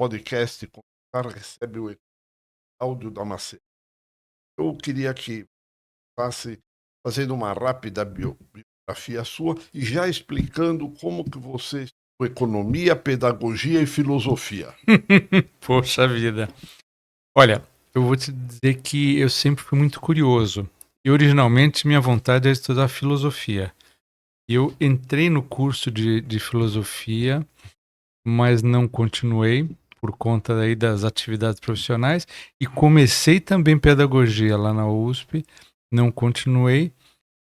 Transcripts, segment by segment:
podcast, quando o cara recebe o áudio da Macedo. Eu queria que passe fazendo uma rápida biografia sua e já explicando como que você estudou economia, pedagogia e filosofia. Poxa vida. Olha, eu vou te dizer que eu sempre fui muito curioso. E originalmente minha vontade era estudar filosofia. Eu entrei no curso de filosofia, mas não continuei por conta daí das atividades profissionais. E comecei também pedagogia lá na USP, não continuei.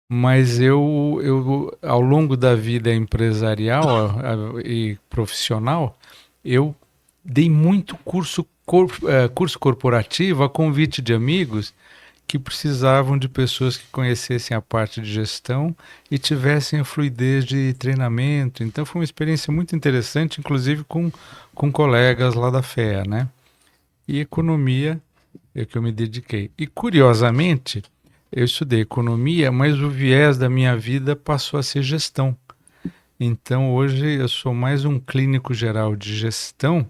Mas eu ao longo da vida empresarial e profissional, eu dei muito curso corporativo a convite de amigos que precisavam de pessoas que conhecessem a parte de gestão e tivessem a fluidez de treinamento. Então foi uma experiência muito interessante, inclusive com colegas lá da FEA, né? E economia é que eu me dediquei. E curiosamente, eu estudei economia, mas o viés da minha vida passou a ser gestão. Então hoje eu sou mais um clínico geral de gestão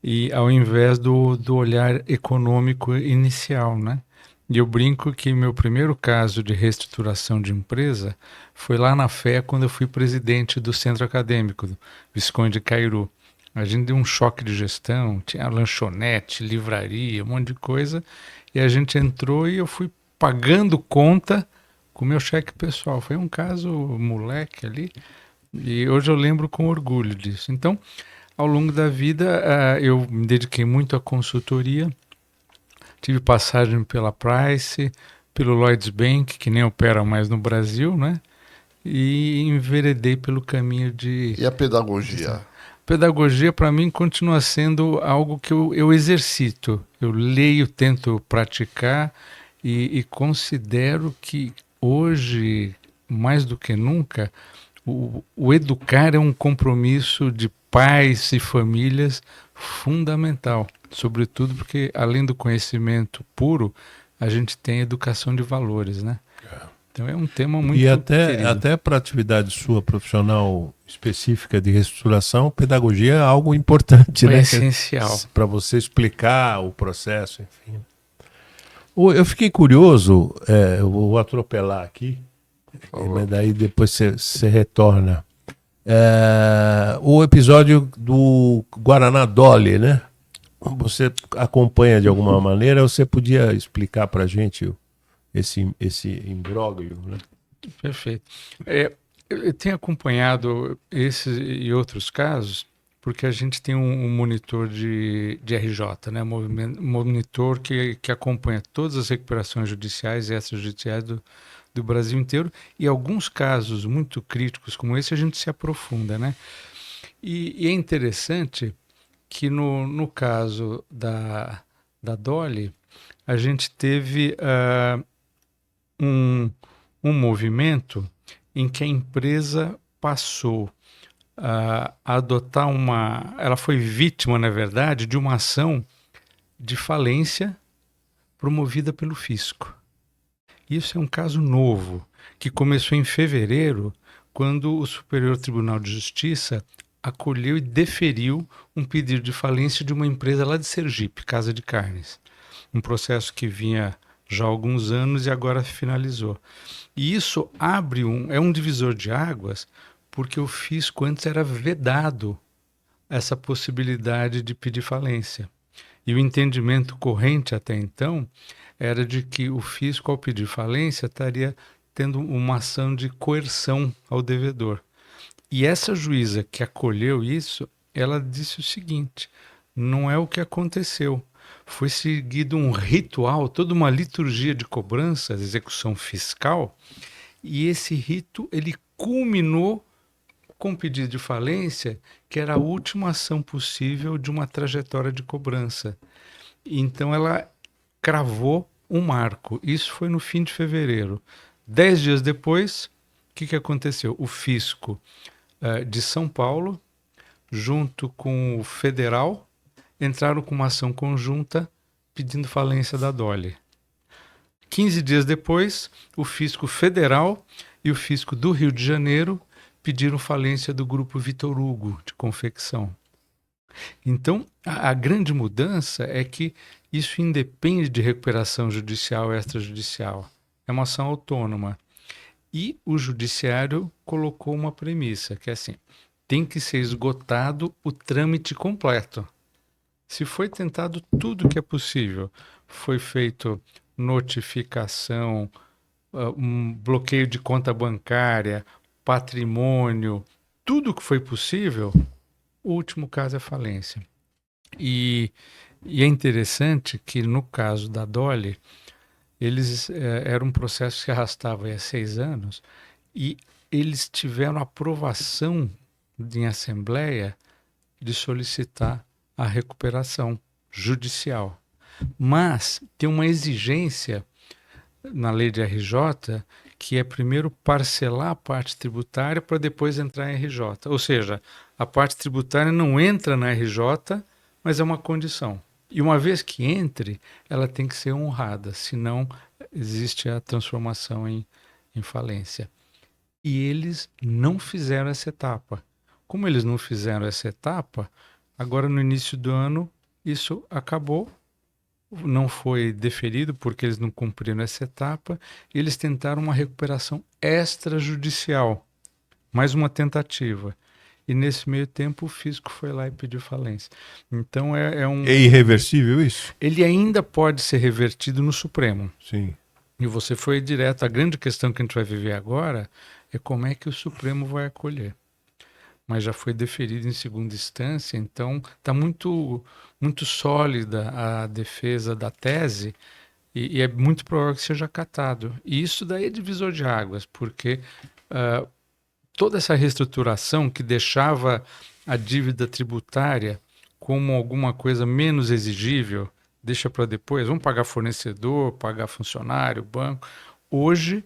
e ao invés do olhar econômico inicial, né? E eu brinco que meu primeiro caso de reestruturação de empresa foi lá na FEA, quando eu fui presidente do centro acadêmico, do Visconde de Cairu. A gente deu um choque de gestão, tinha lanchonete, livraria, um monte de coisa, e a gente entrou e eu fui pagando conta com meu cheque pessoal. Foi um caso moleque ali, e hoje eu lembro com orgulho disso. Então, ao longo da vida, eu me dediquei muito à consultoria, tive passagem pela Price, pelo Lloyds Bank, que nem opera mais no Brasil, né? E enveredei pelo caminho de... E a pedagogia? Pedagogia, para mim, continua sendo algo que eu exercito. Eu leio, tento praticar e considero que hoje, mais do que nunca, o educar é um compromisso de pais e famílias fundamental, sobretudo porque, além do conhecimento puro, a gente tem educação de valores, né? Então é um tema muito querido. Até para a atividade sua profissional específica de reestruturação, pedagogia é algo importante, né? Essencial. Para você explicar o processo, enfim. Eu fiquei curioso, eu vou atropelar aqui, mas daí depois você retorna. O episódio do Guaraná Dolly, né? Você acompanha de alguma maneira, você podia explicar para a gente esse imbróglio, né? Perfeito. Eu tenho acompanhado esses e outros casos porque a gente tem um monitor de RJ, né? Monitor que acompanha todas as recuperações judiciais e extrajudiciais do Brasil inteiro, e alguns casos muito críticos como esse a gente se aprofunda, né? E é interessante que no caso da Dolly, a gente teve um movimento em que a empresa passou a adotar ela foi vítima, na verdade, de uma ação de falência promovida pelo fisco. Isso é um caso novo, que começou em fevereiro, quando o Superior Tribunal de Justiça acolheu e deferiu um pedido de falência de uma empresa lá de Sergipe, Casa de Carnes. Um processo que vinha já há alguns anos e agora finalizou. E isso é um divisor de águas, porque o fisco antes era vedado essa possibilidade de pedir falência. E o entendimento corrente até então era de que o fisco, ao pedir falência, estaria tendo uma ação de coerção ao devedor. E essa juíza que acolheu isso, ela disse o seguinte: não é o que aconteceu. Foi seguido um ritual, toda uma liturgia de cobrança, de execução fiscal, e esse rito ele culminou com o pedido de falência, que era a última ação possível de uma trajetória de cobrança. Então ela cravou um marco. Isso foi no fim de fevereiro. 10 dias depois, o que aconteceu? O fisco de São Paulo, junto com o federal, entraram com uma ação conjunta pedindo falência da Dolly. 15 dias depois, o fisco federal e o fisco do Rio de Janeiro pediram falência do grupo Vitor Hugo, de confecção. Então, a grande mudança é que isso independe de recuperação judicial ou extrajudicial. É uma ação autônoma. E o judiciário colocou uma premissa, que é assim, tem que ser esgotado o trâmite completo. Se foi tentado tudo que é possível, foi feito notificação, um bloqueio de conta bancária, patrimônio, tudo que foi possível, o último caso é falência. E, e é interessante que no caso da Dolly, eles era um processo que se arrastava há 6 anos e eles tiveram aprovação em assembleia de solicitar a recuperação judicial. Mas tem uma exigência na lei de RJ que é primeiro parcelar a parte tributária para depois entrar em RJ. Ou seja, a parte tributária não entra na RJ, mas é uma condição. E uma vez que entre, ela tem que ser honrada, senão existe a transformação em falência. E eles não fizeram essa etapa. Como eles não fizeram essa etapa, agora no início do ano isso acabou, não foi deferido porque eles não cumpriram essa etapa, e eles tentaram uma recuperação extrajudicial, mais uma tentativa. E nesse meio tempo o fisco foi lá e pediu falência. Então é um. É irreversível isso? Ele ainda pode ser revertido no Supremo. Sim. E você foi direto. A grande questão que a gente vai viver agora é como é que o Supremo vai acolher. Mas já foi deferido em segunda instância, então está muito, muito sólida a defesa da tese e é muito provável que seja acatado. E isso daí é divisor de águas, porque toda essa reestruturação que deixava a dívida tributária como alguma coisa menos exigível, deixa para depois, vamos pagar fornecedor, pagar funcionário, banco. Hoje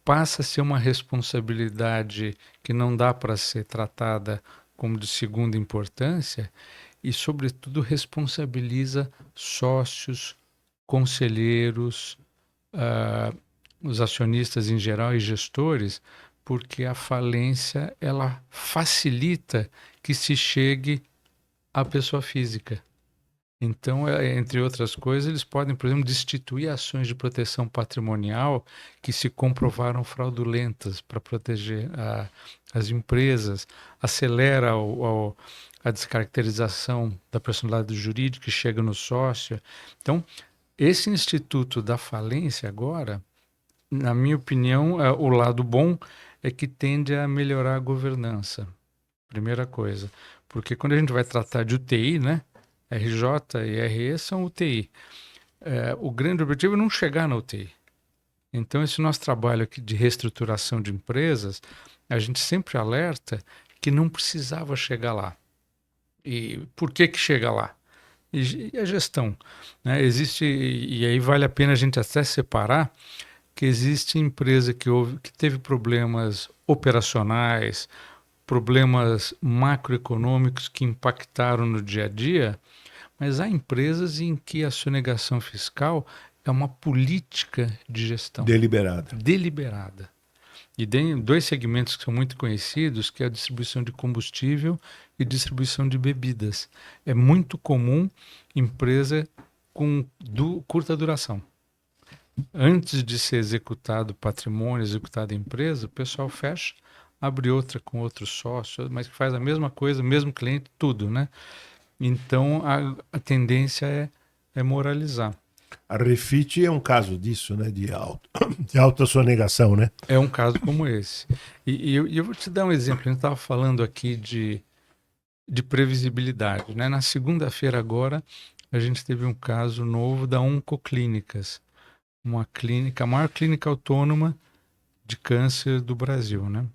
passa a ser uma responsabilidade que não dá para ser tratada como de segunda importância e, sobretudo, responsabiliza sócios, conselheiros, os acionistas em geral e gestores, porque a falência ela facilita que se chegue à pessoa física. Então, entre outras coisas, eles podem, por exemplo, destituir ações de proteção patrimonial que se comprovaram fraudulentas para proteger as empresas, acelera a descaracterização da personalidade jurídica que chega no sócio. Então, esse instituto da falência agora, na minha opinião, o lado bom é que tende a melhorar a governança. Primeira coisa. Porque quando a gente vai tratar de UTI, né? RJ e RE são UTI. O grande objetivo é não chegar na UTI. Então, esse nosso trabalho aqui de reestruturação de empresas, a gente sempre alerta que não precisava chegar lá. E por que chega lá? E a gestão, né? Existe, e aí vale a pena a gente até separar, que existe empresa que teve problemas operacionais, problemas macroeconômicos que impactaram no dia a dia, mas há empresas em que a sonegação fiscal é uma política de gestão deliberada. E tem 2 segmentos que são muito conhecidos, que é a distribuição de combustível e distribuição de bebidas. É muito comum empresa com curta duração. Antes de ser executado patrimônio, executada empresa, o pessoal fecha, abre outra com outro sócio, mas que faz a mesma coisa, mesmo cliente, tudo, né? Então, a tendência é moralizar. A Refit é um caso disso, né? De alta sonegação, né? É um caso como esse. E eu vou te dar um exemplo. A gente estava falando aqui de previsibilidade, né? Na segunda-feira agora, a gente teve um caso novo da Oncoclínicas, uma clínica, a maior clínica autônoma de câncer do Brasil, né?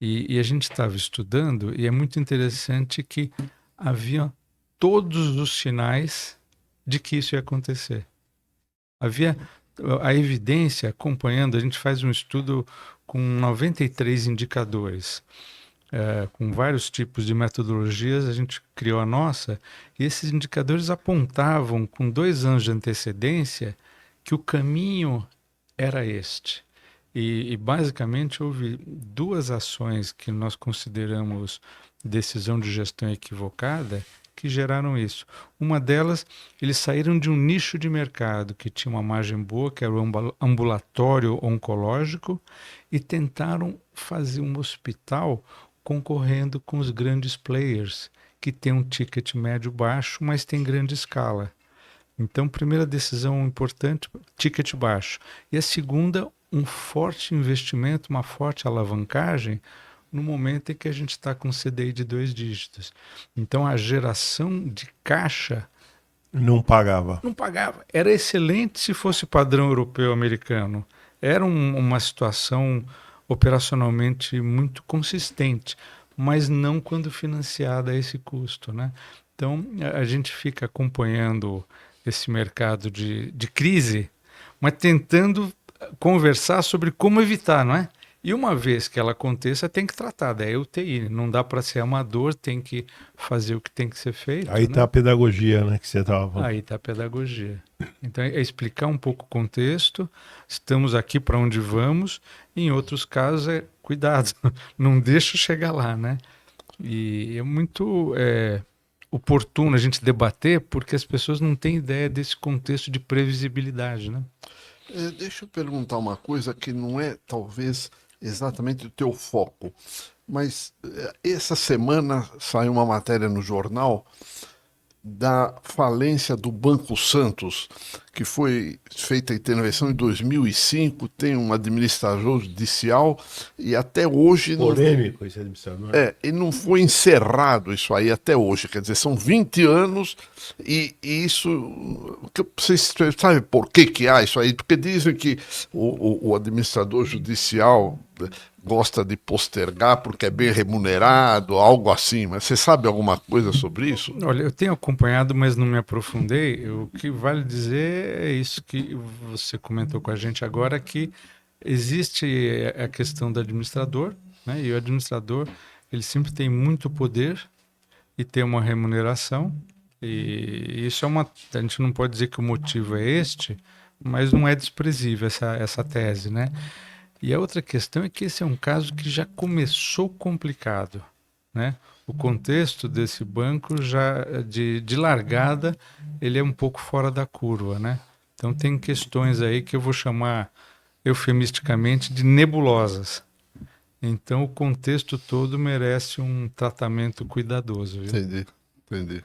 E a gente estava estudando e é muito interessante que havia todos os sinais de que isso ia acontecer. Havia a evidência acompanhando, a gente faz um estudo com 93 indicadores, com vários tipos de metodologias, a gente criou a nossa, e esses indicadores apontavam com 2 anos de antecedência que o caminho era este. E basicamente houve 2 ações que nós consideramos decisão de gestão equivocada, que geraram isso. Uma delas, eles saíram de um nicho de mercado que tinha uma margem boa, que era o ambulatório oncológico, e tentaram fazer um hospital concorrendo com os grandes players, que tem um ticket médio baixo, mas tem grande escala. Então, primeira decisão importante, ticket baixo. E a segunda, um forte investimento, uma forte alavancagem, no momento em que a gente está com CDI de 2 dígitos. Então, a geração de caixa Não pagava. não pagava. Era excelente se fosse padrão europeu americano. Era uma situação operacionalmente muito consistente, mas não quando financiada a esse custo, né? Então, a gente fica acompanhando esse mercado de crise, mas tentando conversar sobre como evitar, não é? E uma vez que ela aconteça, tem que tratar, daí é UTI, não dá para ser amador, tem que fazer o que tem que ser feito. Aí né? tá a pedagogia, né, que você estava falando. Aí está a pedagogia. Então, é explicar um pouco o contexto, estamos aqui para onde vamos, em outros casos é cuidado, não deixa chegar lá, né? E é muito oportuno a gente debater, porque as pessoas não têm ideia desse contexto de previsibilidade, né? Deixa eu perguntar uma coisa que não é, talvez, exatamente o teu foco, mas essa semana saiu uma matéria no jornal da falência do Banco Santos, que foi feita a intervenção em 2005, tem um administrador judicial e até hoje Polêmico esse administrador. e não foi encerrado isso aí até hoje, quer dizer, são 20 anos e isso, vocês sabem por que há isso aí? Porque dizem que o administrador judicial gosta de postergar porque é bem remunerado, algo assim, mas você sabe alguma coisa sobre isso? Olha, eu tenho acompanhado, mas não me aprofundei. O que vale dizer é isso que você comentou com a gente agora, que existe a questão do administrador, né? E o administrador, ele sempre tem muito poder e tem uma remuneração. E isso a gente não pode dizer que o motivo é este, mas não é desprezível essa tese, né? E a outra questão é que esse é um caso que já começou complicado, né? O contexto desse banco já de largada, ele é um pouco fora da curva, né? Então tem questões aí que eu vou chamar eufemisticamente de nebulosas. Então o contexto todo merece um tratamento cuidadoso. Viu? Entendi.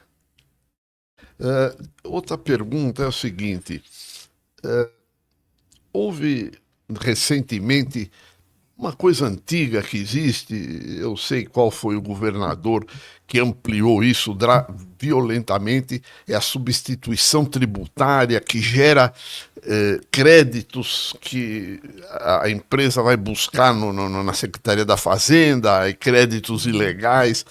Outra pergunta é o seguinte, houve recentemente uma coisa antiga que existe, eu sei qual foi o governador que ampliou isso violentamente, é a substituição tributária que gera créditos que a empresa vai buscar na Secretaria da Fazenda, e créditos ilegais.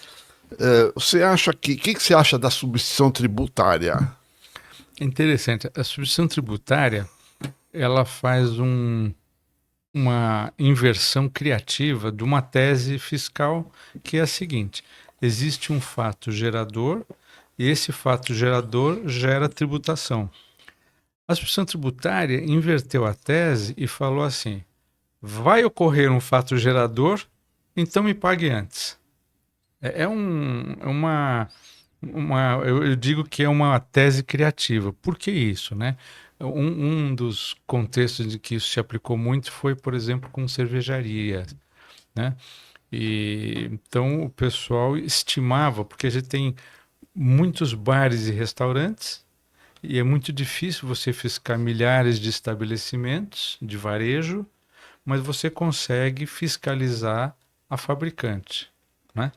Você acha o que você acha da substituição tributária? É interessante, a substituição tributária, ela faz uma inversão criativa de uma tese fiscal que é a seguinte: existe um fato gerador e esse fato gerador gera tributação. A substituição tributária inverteu a tese e falou assim: vai ocorrer um fato gerador, então me pague antes. Eu digo que é uma tese criativa. Por que isso, né? Um dos contextos de que isso se aplicou muito foi, por exemplo, com cervejaria, né? E então o pessoal estimava, porque a gente tem muitos bares e restaurantes e é muito difícil você fiscar milhares de estabelecimentos de varejo, mas você consegue fiscalizar a fabricante, né?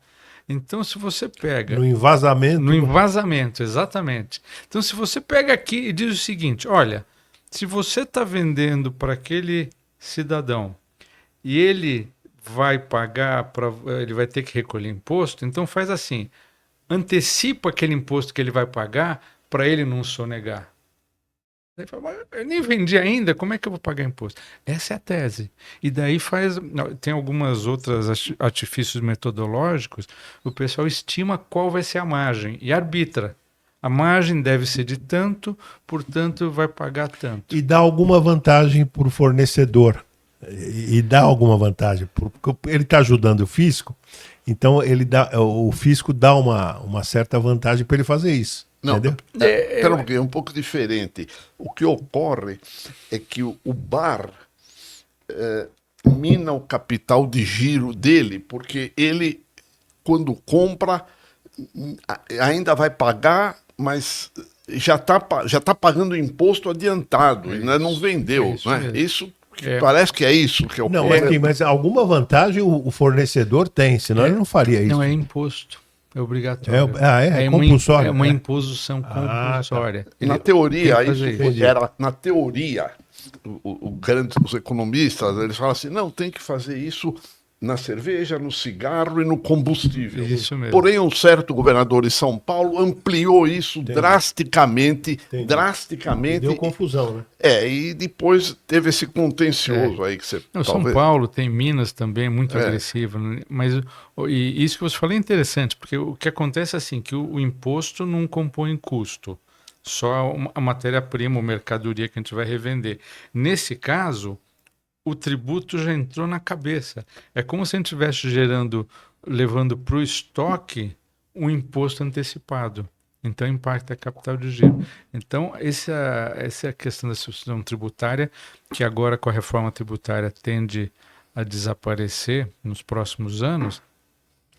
Então, se você pega... No envasamento. No envasamento, exatamente. Então, se você pega aqui e diz o seguinte, olha, se você está vendendo para aquele cidadão e ele vai pagar, ele vai ter que recolher imposto, então faz assim, antecipa aquele imposto que ele vai pagar para ele não sonegar. Ele fala, mas eu nem vendi ainda, como é que eu vou pagar imposto? Essa é a tese. E daí tem algumas outras artifícios metodológicos, o pessoal estima qual vai ser a margem e arbitra. A margem deve ser de tanto, portanto vai pagar tanto. E dá alguma vantagem para o fornecedor. E dá alguma vantagem, porque ele está ajudando o fisco Então o fisco dá uma certa vantagem para ele fazer isso. Não, Entendeu? espera um pouquinho, é um pouco diferente. O que ocorre é que o bar mina o capital de giro dele, porque ele, quando compra, ainda vai pagar, mas já tá pagando imposto adiantado, ainda não vendeu. isso Né? mesmo. Isso parece que é isso que ocorre. Não, mas alguma vantagem o fornecedor tem, senão ele não faria isso. Não, é imposto. É obrigatório. É compulsório. É uma É. imposição compulsória. Na teoria, tem que fazer isso isso. era na teoria. Os economistas, eles falam assim, não, tem que fazer isso na cerveja, no cigarro e no combustível. Isso mesmo. Porém, um certo governador de São Paulo ampliou isso drasticamente. Drasticamente. Deu confusão, né? E depois teve esse contencioso aí que você Não, São talvez... Paulo tem Minas também, muito agressivo. Né? Mas e isso que você falou é interessante, porque o que acontece é assim, que o imposto não compõe custo. Só a matéria-prima, ou mercadoria que a gente vai revender. Nesse caso, o tributo já entrou na cabeça. É como se a gente estivesse levando para o estoque um imposto antecipado. Então, impacta a capital de giro. Então, essa é a questão da substituição tributária, que agora, com a reforma tributária, tende a desaparecer nos próximos anos.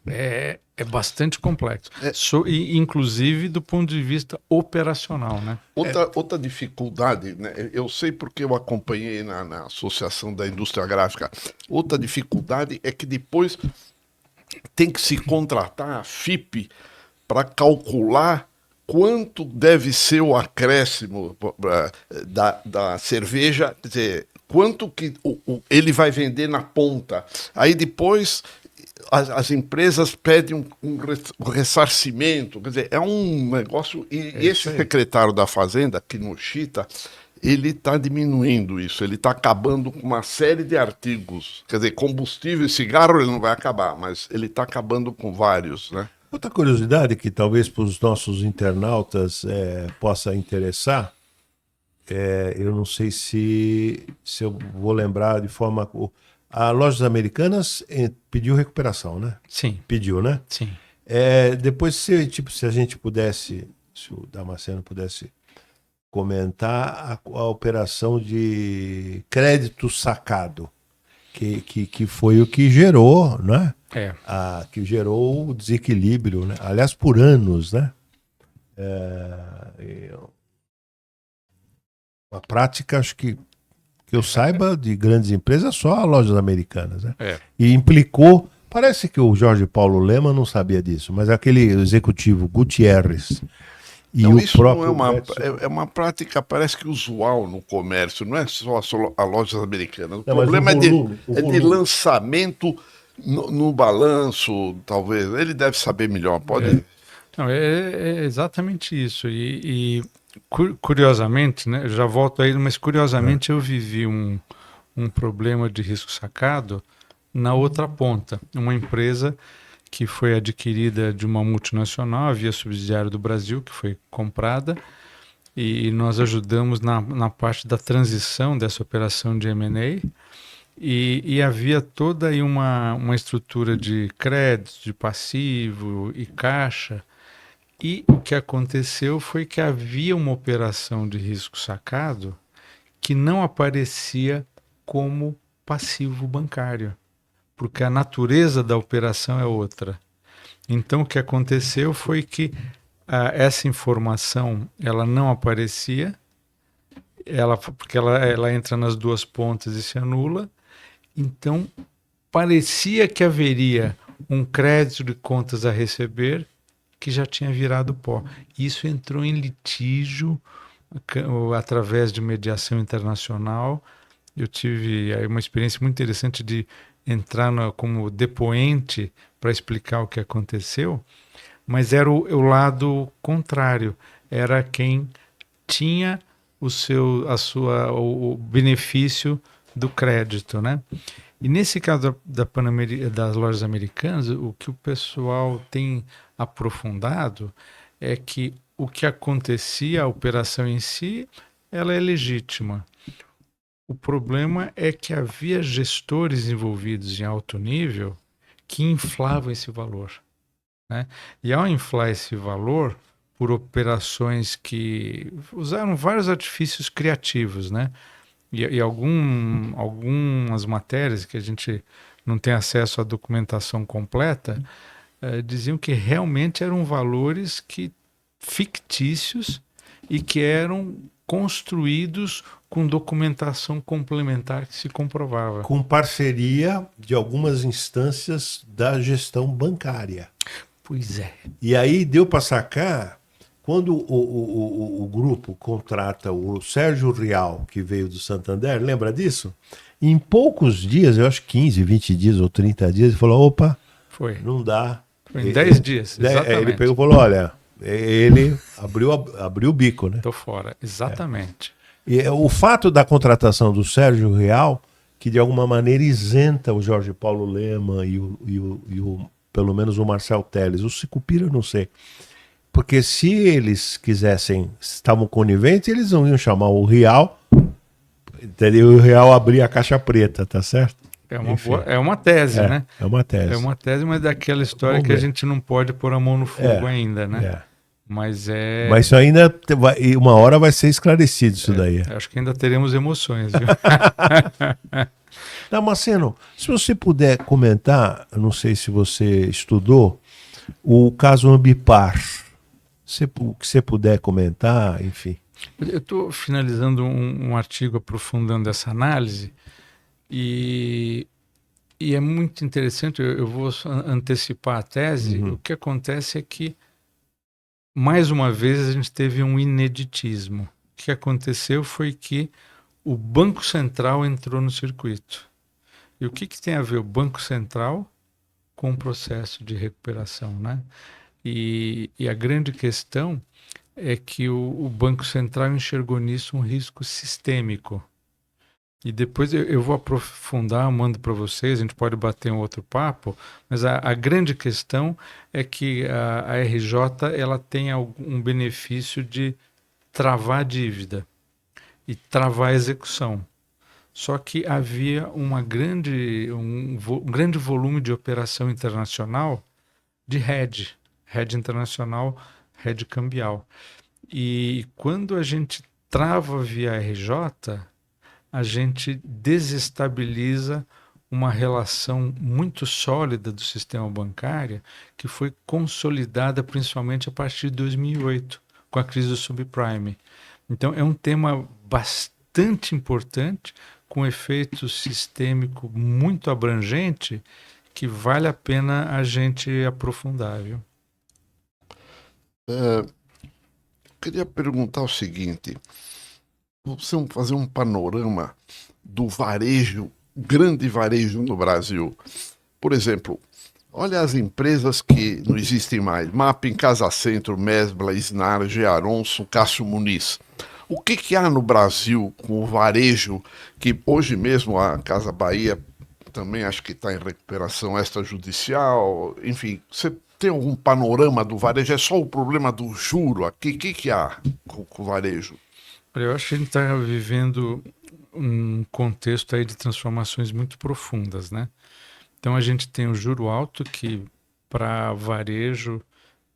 É bastante complexo. E, inclusive, do ponto de vista operacional, né? Outra dificuldade, né? Eu sei porque eu acompanhei na Associação da Indústria Gráfica. Outra dificuldade é que depois tem que se contratar a FIP para calcular quanto deve ser o acréscimo da cerveja, quer dizer, quanto que ele vai vender na ponta. Aí depois as empresas pedem um ressarcimento, quer dizer, é um negócio. E esse secretário da Fazenda, aqui no Chita, ele está diminuindo isso, ele está acabando com uma série de artigos. Quer dizer, combustível e cigarro ele não vai acabar, mas ele está acabando com vários, né? Outra curiosidade que talvez para os nossos internautas possa interessar, eu não sei se eu vou lembrar de forma... A Lojas Americanas pediu recuperação, né? Sim. Pediu, né? Sim. Depois, se a gente pudesse, se o Damasceno pudesse comentar a operação de crédito sacado, que foi o que gerou, né? Que gerou o desequilíbrio, né? Aliás, por anos, né? A prática, acho que eu saiba, de grandes empresas, só Lojas Americanas, né? E implicou, parece que o Jorge Paulo Lema não sabia disso, mas aquele executivo Gutierrez e não, o isso próprio... não é uma prática, parece que usual no comércio, não é só a Lojas Americanas. O problema é de lançamento no balanço, talvez. Ele deve saber melhor, pode... Não, é exatamente isso. E curiosamente, né, eu já volto aí, mas curiosamente eu vivi um problema de risco sacado na outra ponta. Uma empresa que foi adquirida de uma multinacional, via subsidiária do Brasil, que foi comprada, e nós ajudamos na parte da transição dessa operação de M&A, e havia toda aí uma estrutura de crédito, de passivo e caixa. E o que aconteceu foi que havia uma operação de risco sacado que não aparecia como passivo bancário, porque a natureza da operação é outra. Então, o que aconteceu foi que essa informação ela não aparecia, porque ela entra nas duas pontas e se anula. Então, parecia que haveria um crédito de contas a receber que já tinha virado pó. Isso entrou em litígio através de mediação internacional. Eu tive aí uma experiência muito interessante de entrar como depoente para explicar o que aconteceu, mas era o lado contrário, era quem tinha o benefício do crédito, né? E nesse caso das lojas americanas, o que o pessoal tem aprofundado é que o que acontecia, a operação em si, ela é legítima. O problema é que havia gestores envolvidos em alto nível que inflavam esse valor, né? E ao inflar esse valor por operações que usaram vários artifícios criativos, né? E algumas matérias que a gente não tem acesso à documentação completa diziam que realmente eram valores fictícios e que eram construídos com documentação complementar que se comprovava. Com parceria de algumas instâncias da gestão bancária. Pois é. E aí deu para sacar, quando o grupo contrata o Sérgio Rial, que veio do Santander, lembra disso? Em poucos dias, eu acho 15, 20 dias ou 30 dias, ele falou, opa, não dá. Foi em 10 dias, exatamente. Ele pegou e falou, olha, ele abriu o bico, né? Tô fora, exatamente. E o fato da contratação do Sérgio Rial, que de alguma maneira isenta o Jorge Paulo Lema e pelo menos o Marcel Telles, o Sicupira eu não sei. Porque se eles quisessem, estavam coniventes, eles não iam chamar o Rial, entendeu? O Rial abrir a caixa preta, tá certo? É uma tese, né? É uma tese. É uma tese, mas daquela história que a gente não pode pôr a mão no fogo ainda, né? Mas isso ainda uma hora vai ser esclarecido isso daí. Acho que ainda teremos emoções, viu? Damasceno, se você puder comentar, eu não sei se você estudou, o caso Ambipar. O que você puder comentar, enfim. Eu estou finalizando um artigo aprofundando essa análise e é muito interessante, eu vou antecipar a tese. O que acontece é que, mais uma vez, a gente teve um ineditismo. O que aconteceu foi que o Banco Central entrou no circuito. E o que tem a ver o Banco Central com o processo de recuperação, né? E a grande questão é que o Banco Central enxergou nisso um risco sistêmico. E depois eu vou aprofundar, mando para vocês, a gente pode bater um outro papo, mas a grande questão é que a RJ ela tem um benefício de travar a dívida e travar a execução. Só que havia um grande volume de operação internacional de hedge internacional, hedge cambial. E quando a gente trava via RJ, a gente desestabiliza uma relação muito sólida do sistema bancário que foi consolidada principalmente a partir de 2008, com a crise do subprime. Então é um tema bastante importante, com efeito sistêmico muito abrangente, que vale a pena a gente aprofundar, viu? Queria perguntar o seguinte: você fazer um panorama do varejo, grande varejo no Brasil. Por exemplo, olha as empresas que não existem mais: Mapping, Casa Centro, Mesbla, Snar, Gearonso, Cássio Muniz. O que há no Brasil com o varejo, que hoje mesmo a Casa Bahia também acho que está em recuperação extrajudicial, enfim, você tem algum panorama do varejo? É só o problema do juro aqui? O que há com o varejo? Eu acho que a gente está vivendo um contexto aí de transformações muito profundas, né? Então a gente tem o juro alto, que para varejo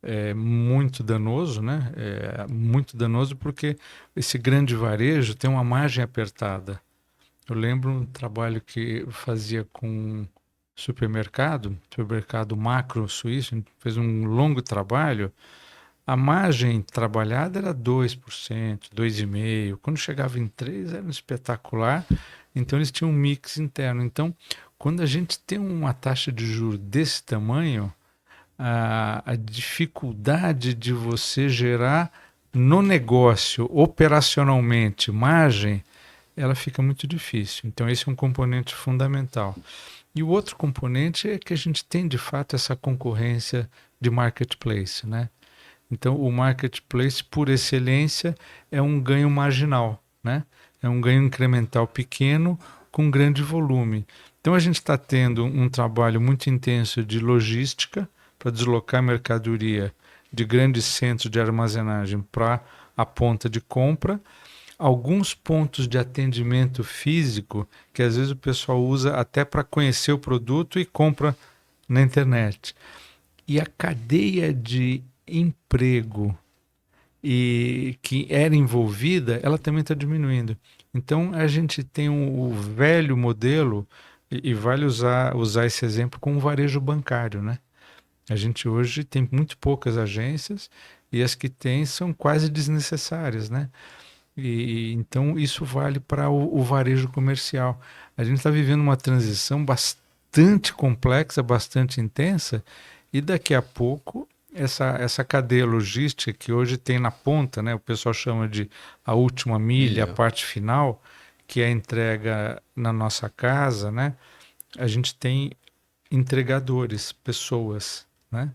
é muito danoso, né? É muito danoso porque esse grande varejo tem uma margem apertada. Eu lembro um trabalho que eu fazia com supermercado macro suíço, a gente fez um longo trabalho. A margem trabalhada era 2%, 2,5%. Quando chegava em 3%, era espetacular. Então, eles tinham um mix interno. Então, quando a gente tem uma taxa de juros desse tamanho, a dificuldade de você gerar no negócio, operacionalmente, margem, ela fica muito difícil. Então, esse é um componente fundamental. E o outro componente é que a gente tem, de fato, essa concorrência de marketplace, né? Então, o marketplace, por excelência, é um ganho marginal, né? É um ganho incremental pequeno com grande volume. Então, a gente está tendo um trabalho muito intenso de logística para deslocar mercadoria de grandes centros de armazenagem para a ponta de compra. Alguns pontos de atendimento físico que às vezes o pessoal usa até para conhecer o produto e compra na internet. E a cadeia de emprego e que era envolvida, ela também está diminuindo. Então, a gente tem o velho modelo, e vale usar esse exemplo com o varejo bancário, né? A gente hoje tem muito poucas agências e as que tem são quase desnecessárias, né? E então isso vale para o varejo comercial. A gente está vivendo uma transição bastante complexa, bastante intensa, e daqui a pouco essa cadeia logística que hoje tem na ponta, né? O pessoal chama de a última milha, a parte final, que é a entrega na nossa casa, né? A gente tem entregadores, pessoas, né?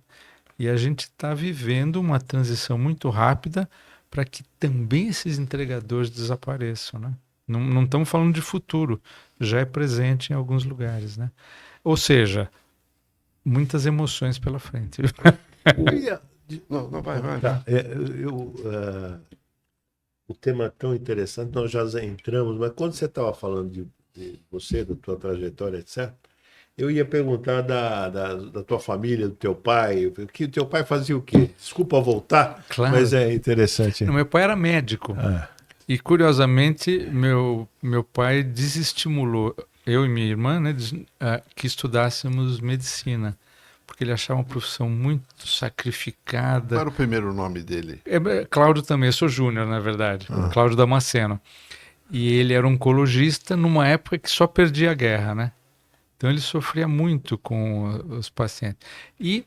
E a gente está vivendo uma transição muito rápida para que também esses entregadores desapareçam, né? Não estamos falando de futuro, já é presente em alguns lugares, né? Ou seja, muitas emoções pela frente. Não, vai. Tá, o tema é tão interessante, nós já entramos, mas quando você estava falando de você, da tua trajetória, etc., eu ia perguntar da tua família, do teu pai, que o teu pai fazia o quê? Desculpa voltar, Claro. mas é interessante. Meu pai era médico. E, curiosamente, meu pai desestimulou eu e minha irmã, né, que estudássemos medicina, porque ele achava uma profissão muito sacrificada. Qual era o primeiro nome dele? Cláudio também, eu sou Júnior, na verdade, Cláudio Damasceno. E ele era oncologista numa época que só perdia a guerra, né? Então ele sofria muito com os pacientes. E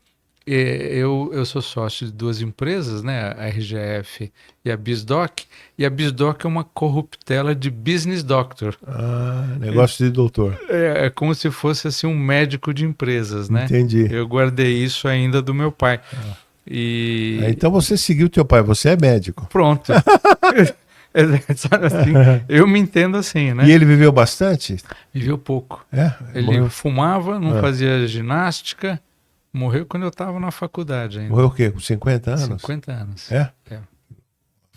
eu sou sócio de duas empresas, né? A RGF e a BizDoc. E a BizDoc é uma corruptela de business doctor. Negócio de doutor. É como se fosse assim um médico de empresas, né? Entendi. Eu guardei isso ainda do meu pai. Então você seguiu teu pai, você é médico. Pronto. Sabe assim, eu me entendo assim, né? E ele viveu bastante? Viveu pouco. Ele morreu. fumava, não fazia ginástica. Morreu quando eu estava na faculdade ainda. Morreu o quê? Com 50 anos? 50 anos.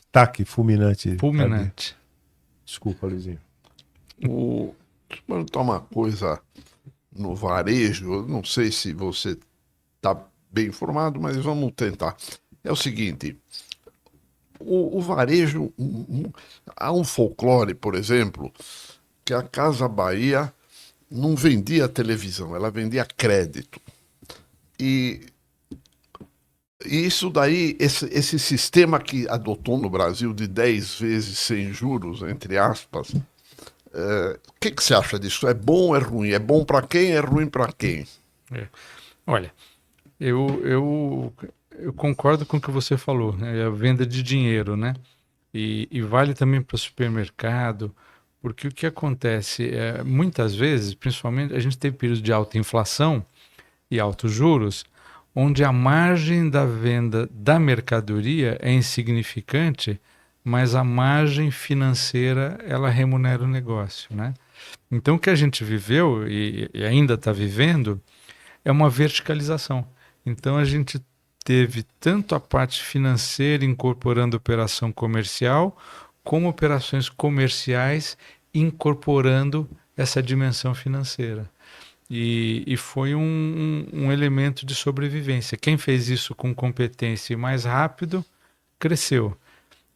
Ataque fulminante. Fulminante. Desculpa, Luizinho. Deixa eu perguntar uma coisa no varejo. Eu não sei se você está bem informado, mas vamos tentar. É o seguinte... O varejo, há um folclore, por exemplo, que a Casa Bahia não vendia televisão, ela vendia crédito. E isso daí, esse sistema que adotou no Brasil de 10 vezes sem juros, entre aspas, o que você acha disso? É bom ou é ruim? É bom para quem? É ruim para quem? Olha, eu concordo com o que você falou, né? A venda de dinheiro, né? E vale também para o supermercado, porque o que acontece muitas vezes, principalmente, a gente tem períodos de alta inflação e altos juros, onde a margem da venda da mercadoria é insignificante, mas a margem financeira ela remunera o negócio, né? Então o que a gente viveu e ainda está vivendo é uma verticalização. Então a gente teve tanto a parte financeira incorporando operação comercial, como operações comerciais incorporando essa dimensão financeira. E foi um elemento de sobrevivência. Quem fez isso com competência e mais rápido, cresceu.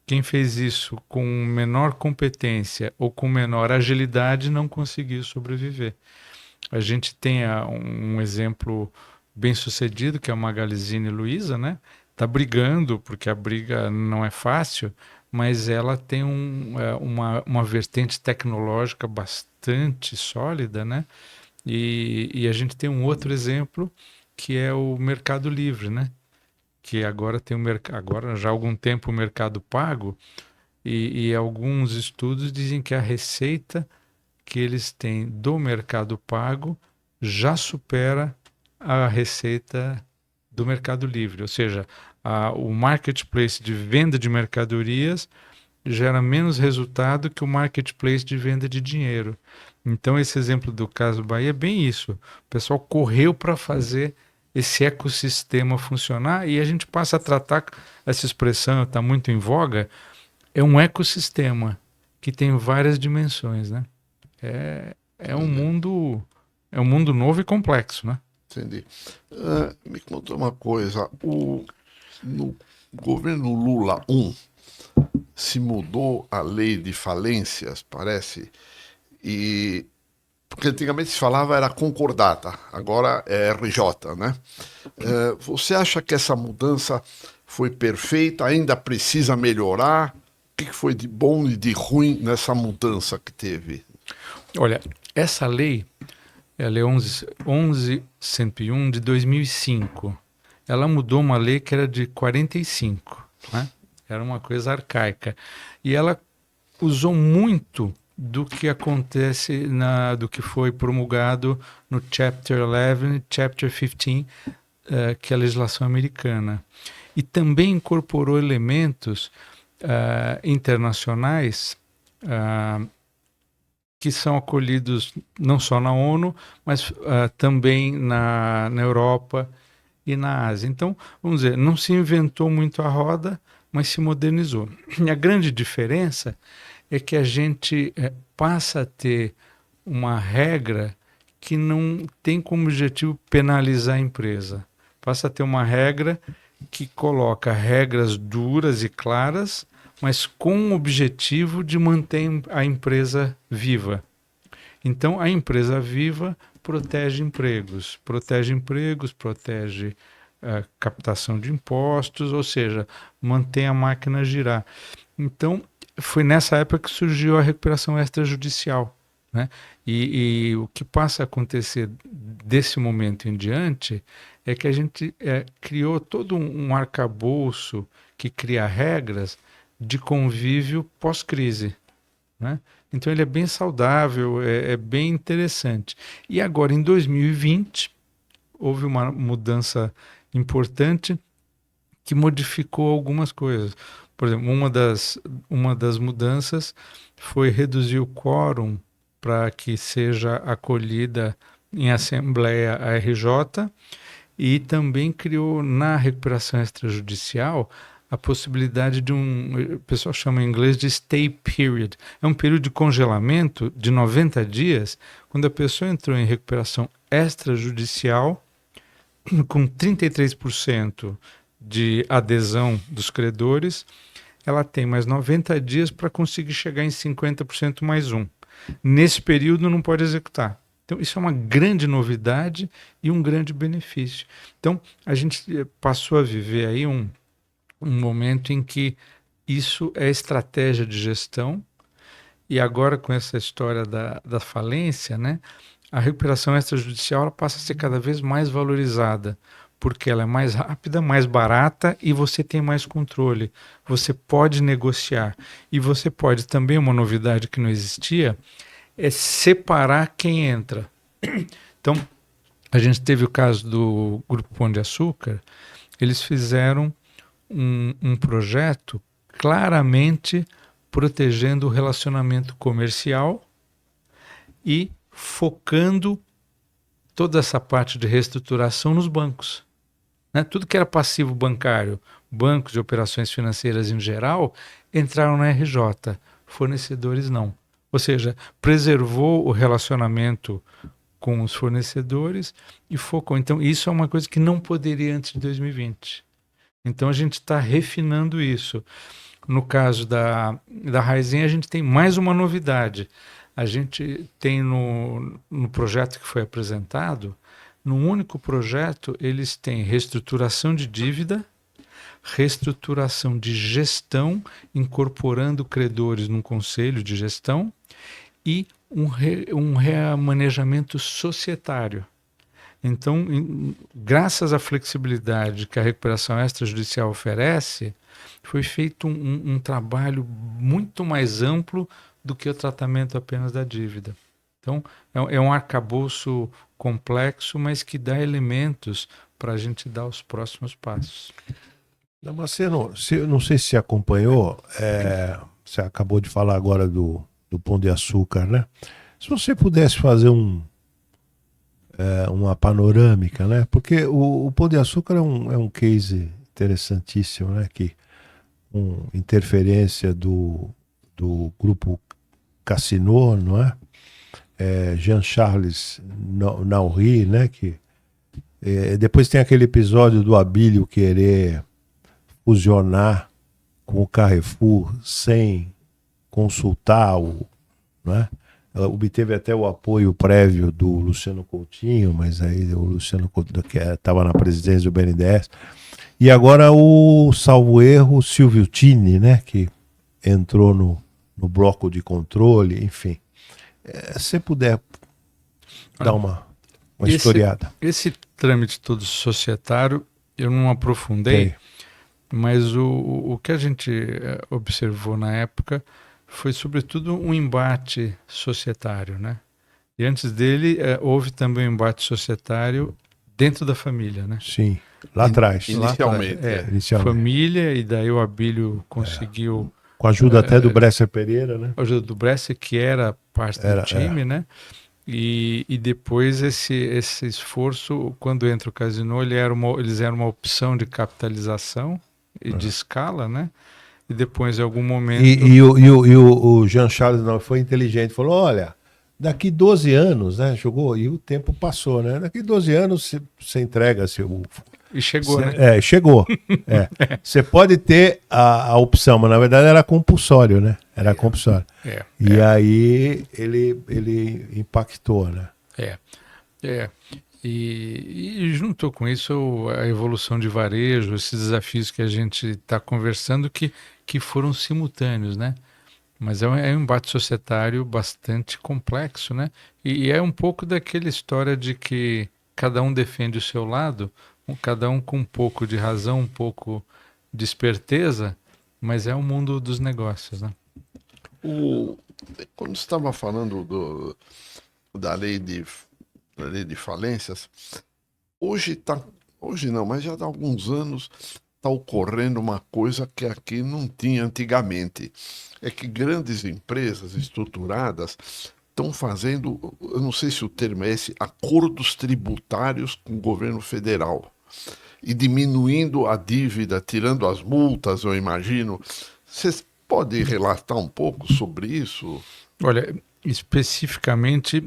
Quem fez isso com menor competência ou com menor agilidade, não conseguiu sobreviver. A gente tem um exemplo bem sucedido, que é a Magazine Luiza, né? Está brigando, porque a briga não é fácil, mas ela tem uma vertente tecnológica bastante sólida, né? E a gente tem um outro exemplo, que é o Mercado Livre, né? Que agora tem agora já há algum tempo o Mercado Pago, e alguns estudos dizem que a receita que eles têm do Mercado Pago já supera a receita do Mercado Livre, ou seja, o marketplace de venda de mercadorias gera menos resultado que o marketplace de venda de dinheiro. Então esse exemplo do caso Bahia é bem isso. O pessoal correu para fazer esse ecossistema funcionar e a gente passa a tratar, essa expressão está muito em voga, é um ecossistema que tem várias dimensões, né? É um mundo novo e complexo, né? Entendi. Me conta uma coisa. No governo Lula I se mudou a lei de falências, parece, e porque antigamente se falava era concordata, agora é RJ, né? Você acha que essa mudança foi perfeita? Ainda precisa melhorar? O que foi de bom e de ruim nessa mudança que teve? Olha, essa lei, ela é 11.101 de 2005. Ela mudou uma lei que era de 45, né? Era uma coisa arcaica. E ela usou muito do que acontece do que foi promulgado no Chapter 11 e Chapter 15, que é a legislação americana. E também incorporou elementos internacionais que são acolhidos não só na ONU, mas também na Europa e na Ásia. Então, vamos dizer, não se inventou muito a roda, mas se modernizou. E a grande diferença é que a gente passa a ter uma regra que não tem como objetivo penalizar a empresa. Passa a ter uma regra que coloca regras duras e claras, mas com o objetivo de manter a empresa viva. Então, a empresa viva protege empregos, protege captação de impostos, ou seja, mantém a máquina girar. Então, foi nessa época que surgiu a recuperação extrajudicial, né? E o que passa a acontecer desse momento em diante é que a gente criou todo um arcabouço que cria regras de convívio pós-crise, né? Então ele é bem saudável, é bem interessante. E agora, em 2020, houve uma mudança importante que modificou algumas coisas. Por exemplo, uma das mudanças foi reduzir o quórum para que seja acolhida em assembleia a RJ e também criou na recuperação extrajudicial a possibilidade de o pessoal chama em inglês de stay period. É um período de congelamento de 90 dias, quando a pessoa entrou em recuperação extrajudicial com 33% de adesão dos credores, ela tem mais 90 dias para conseguir chegar em 50% mais um. Nesse período não pode executar. Então isso é uma grande novidade e um grande benefício. Então a gente passou a viver aí um momento em que isso é estratégia de gestão, e agora com essa história da falência, né, a recuperação extrajudicial ela passa a ser cada vez mais valorizada, porque ela é mais rápida, mais barata e você tem mais controle. Você pode negociar e você pode também, uma novidade que não existia, é separar quem entra. Então, a gente teve o caso do Grupo Pão de Açúcar, eles fizeram um projeto claramente protegendo o relacionamento comercial e focando toda essa parte de reestruturação nos bancos, né? Tudo que era passivo bancário, bancos e operações financeiras em geral, entraram na RJ, fornecedores não. Ou seja, preservou o relacionamento com os fornecedores e focou. Então, isso é uma coisa que não poderia antes de 2020. Então, a gente está refinando isso. No caso da Raizen, a gente tem mais uma novidade. A gente tem no projeto que foi apresentado, num único projeto, eles têm reestruturação de dívida, reestruturação de gestão, incorporando credores num conselho de gestão e um remanejamento societário. Então, graças à flexibilidade que a recuperação extrajudicial oferece, foi feito um trabalho muito mais amplo do que o tratamento apenas da dívida. Então, é um arcabouço complexo, mas que dá elementos para a gente dar os próximos passos. Damasceno, não sei se você acompanhou, você acabou de falar agora do Pão de Açúcar, né? Se você pudesse fazer uma panorâmica, né? Porque o Pão de Açúcar é um case interessantíssimo, né? Que interferência do grupo Casino, não é? Jean-Charles Naouri, né? Que Depois tem aquele episódio do Abílio querer fusionar com o Carrefour sem consultar né? Obteve até o apoio prévio do Luciano Coutinho, mas aí o Luciano Coutinho, que estava na presidência do BNDES, e agora o, salvo erro, Silvio Tini, né, que entrou no bloco de controle, enfim. Se puder dar uma historiada. Esse trâmite todo societário, eu não aprofundei, mas o que a gente observou na época foi, sobretudo, um embate societário, né? E antes dele, houve também um embate societário dentro da família, né? Sim, lá atrás. Inicialmente. Inicialmente. Família, e daí o Abílio conseguiu... Com a ajuda até do Bresser Pereira, né? A ajuda do Bresser, que era parte do time, né? E depois esse esforço, quando entra o Casino, eles eram uma opção de capitalização e de escala, né? E depois, em algum momento... E o Jean Charles não foi inteligente, falou, olha, daqui 12 anos, né, jogou, e o tempo passou, né? Daqui 12 anos você entrega seu... E chegou, né? Chegou. Você pode ter a opção, mas na verdade era compulsório, né? Era compulsório. Aí ele impactou, né? E juntou com isso a evolução de varejo, esses desafios que a gente está conversando, que foram simultâneos, né? Mas é um embate societário bastante complexo, né? E é um pouco daquela história de que cada um defende o seu lado, cada um com um pouco de razão, um pouco de esperteza, mas é o mundo dos negócios, né? Quando você estava falando da lei de falências, hoje não, mas já há alguns anos está ocorrendo uma coisa que aqui não tinha antigamente. É que grandes empresas estruturadas estão fazendo, eu não sei se o termo é esse, acordos tributários com o governo federal e diminuindo a dívida, tirando as multas, eu imagino. Você pode relatar um pouco sobre isso? Olha, especificamente,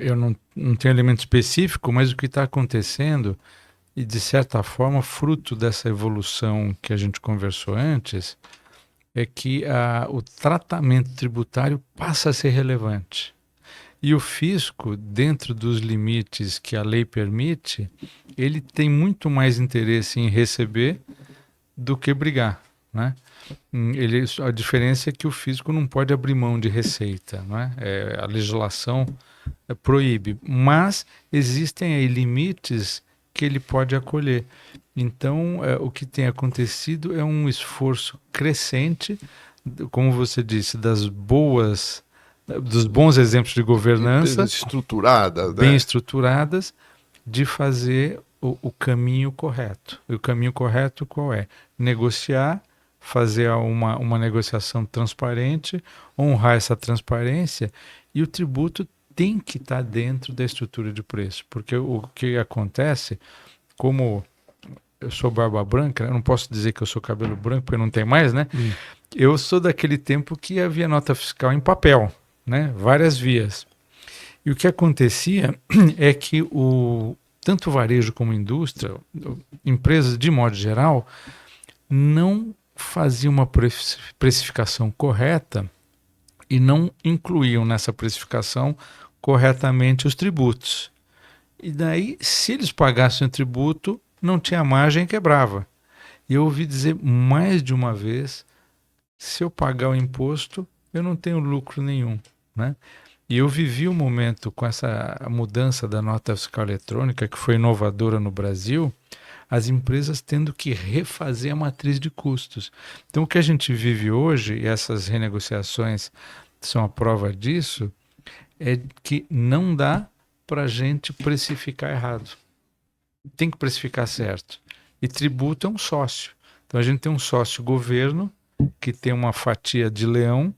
eu não tenho elemento específico, mas o que está acontecendo, e de certa forma, fruto dessa evolução que a gente conversou antes, é que o tratamento tributário passa a ser relevante. E o fisco, dentro dos limites que a lei permite, ele tem muito mais interesse em receber do que brigar, né? A diferença é que o fisco não pode abrir mão de receita, né? A legislação proíbe, mas existem aí limites que ele pode acolher. Então, o que tem acontecido é um esforço crescente, como você disse, dos bons exemplos de governança, estruturadas, bem né? estruturadas, de fazer o caminho correto. E o caminho correto qual é? Negociar, fazer uma negociação transparente, honrar essa transparência, e o tributo tem que estar dentro da estrutura de preço, porque o que acontece, como eu sou barba branca, eu não posso dizer que eu sou cabelo branco, porque não tem mais, né? Eu sou daquele tempo que havia nota fiscal em papel, né? Várias vias. E o que acontecia é que tanto o varejo como a indústria, empresas de modo geral, não faziam uma precificação correta e não incluíam nessa precificação corretamente os tributos. E daí, se eles pagassem o tributo, não tinha margem e quebrava. E eu ouvi dizer mais de uma vez, se eu pagar o imposto, eu não tenho lucro nenhum, né? E eu vivi um momento com essa mudança da nota fiscal eletrônica, que foi inovadora no Brasil, as empresas tendo que refazer a matriz de custos. Então, o que a gente vive hoje, e essas renegociações são a prova disso, é que não dá para a gente precificar errado. Tem que precificar certo. E tributo é um sócio. Então, a gente tem um sócio governo que tem uma fatia de leão,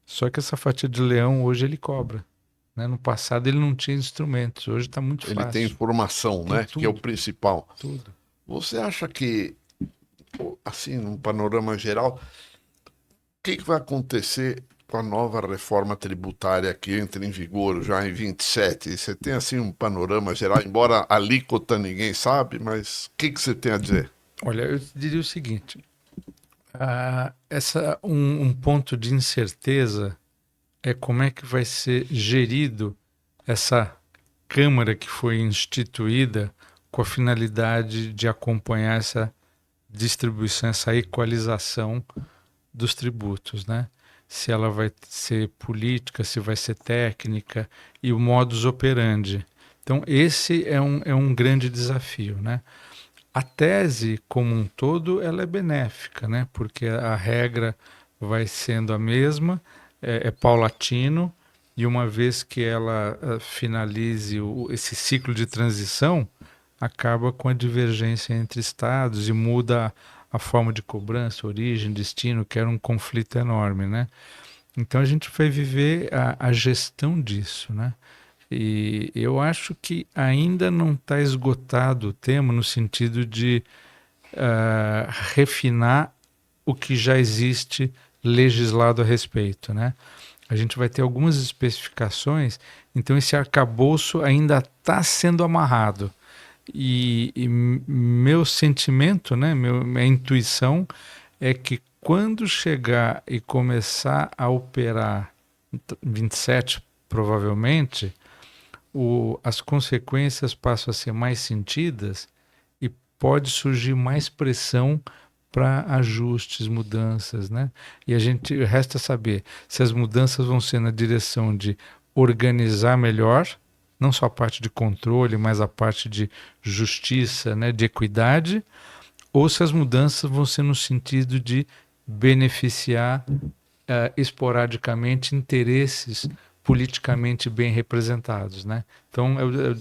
só que essa fatia de leão hoje ele cobra, né? No passado ele não tinha instrumentos, hoje está muito fácil. Ele tem informação, né? Tudo, que é o principal. Tudo. Você acha que, assim, num panorama geral, o que vai acontecer com a nova reforma tributária que entra em vigor já em 27? Você tem assim um panorama geral, embora a alíquota ninguém sabe, mas o que você tem a dizer? Olha, eu diria o seguinte: um ponto de incerteza é como é que vai ser gerido essa Câmara que foi instituída com a finalidade de acompanhar essa distribuição, essa equalização dos tributos, né? Se ela vai ser política, se vai ser técnica e o modus operandi. Então, esse é um grande desafio, né? A tese, como um todo, ela é benéfica, né? Porque a regra vai sendo a mesma, é paulatino, e uma vez que ela finalize esse ciclo de transição, acaba com a divergência entre estados e muda a forma de cobrança, origem, destino, que era um conflito enorme, né? Então a gente vai viver a gestão disso, né? E eu acho que ainda não está esgotado o tema no sentido de refinar o que já existe legislado a respeito, né? A gente vai ter algumas especificações, então esse arcabouço ainda está sendo amarrado. E meu sentimento, né, minha intuição é que quando chegar e começar a operar 27, provavelmente, as consequências passam a ser mais sentidas e pode surgir mais pressão para ajustes, mudanças, né? E resta saber se as mudanças vão ser na direção de organizar melhor, não só a parte de controle, mas a parte de justiça, né, de equidade, ou se as mudanças vão ser no sentido de beneficiar esporadicamente interesses politicamente bem representados, né? Então,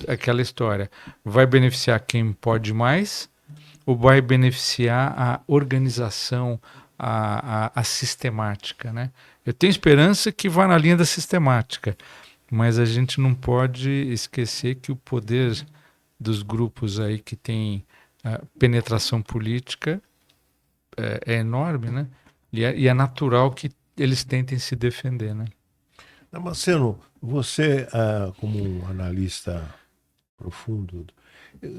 aquela história, vai beneficiar quem pode mais ou vai beneficiar a organização, a sistemática, né? Eu tenho esperança que vá na linha da sistemática, mas a gente não pode esquecer que o poder dos grupos aí que tem penetração política é enorme, né? E é natural que eles tentem se defender, né? Damasceno, você, como um analista profundo,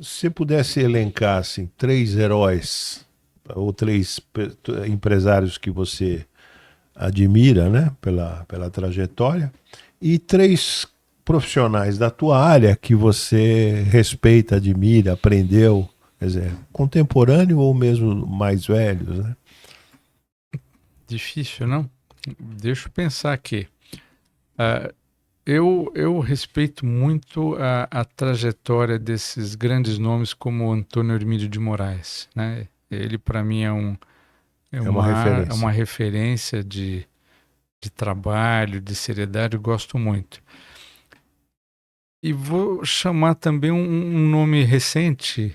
se pudesse elencar assim, 3 heróis ou 3 empresários que você admira, né, pela trajetória, e 3 profissionais da tua área que você respeita, admira, aprendeu, quer dizer, contemporâneo ou mesmo mais velhos, né? Difícil, não? Deixa eu pensar aqui. Eu respeito muito a trajetória desses grandes nomes como Antônio Hermídio de Moraes, né? Ele, para mim, é uma referência de trabalho, de seriedade, eu gosto muito. E vou chamar também um nome recente,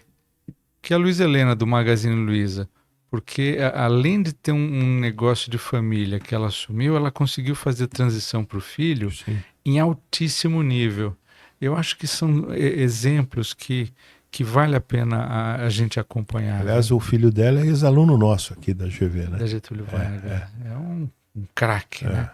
que é a Luiza Helena, do Magazine Luiza, porque além de ter um negócio de família que ela assumiu, ela conseguiu fazer transição para o filho. Sim. Em altíssimo nível. Eu acho que são exemplos que vale a pena a gente acompanhar. Aliás, o filho dela é ex-aluno nosso aqui da GV, né? Da Getúlio Vargas. É um craque, né?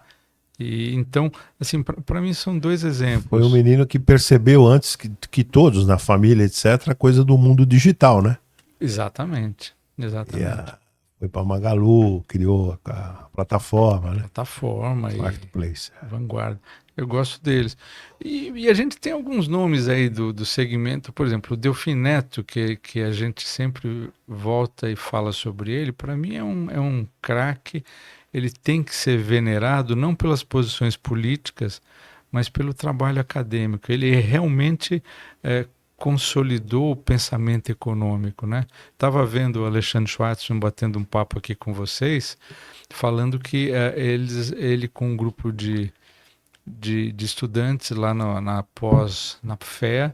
E então, assim, para mim são 2 exemplos. Foi um menino que percebeu antes que todos na família, etc., a coisa do mundo digital, né? Exatamente. Foi para Magalu, criou a plataforma, né? Plataforma Marketplace. Vanguarda. Eu gosto deles. E a gente tem alguns nomes aí do segmento, por exemplo, o Delfim Neto, que a gente sempre volta e fala sobre ele, para mim é um craque. Ele tem que ser venerado não pelas posições políticas, mas pelo trabalho acadêmico. Ele realmente consolidou o pensamento econômico, né? Estava vendo o Alexandre Schwartzman batendo um papo aqui com vocês, falando que ele com um grupo de estudantes lá na FEA,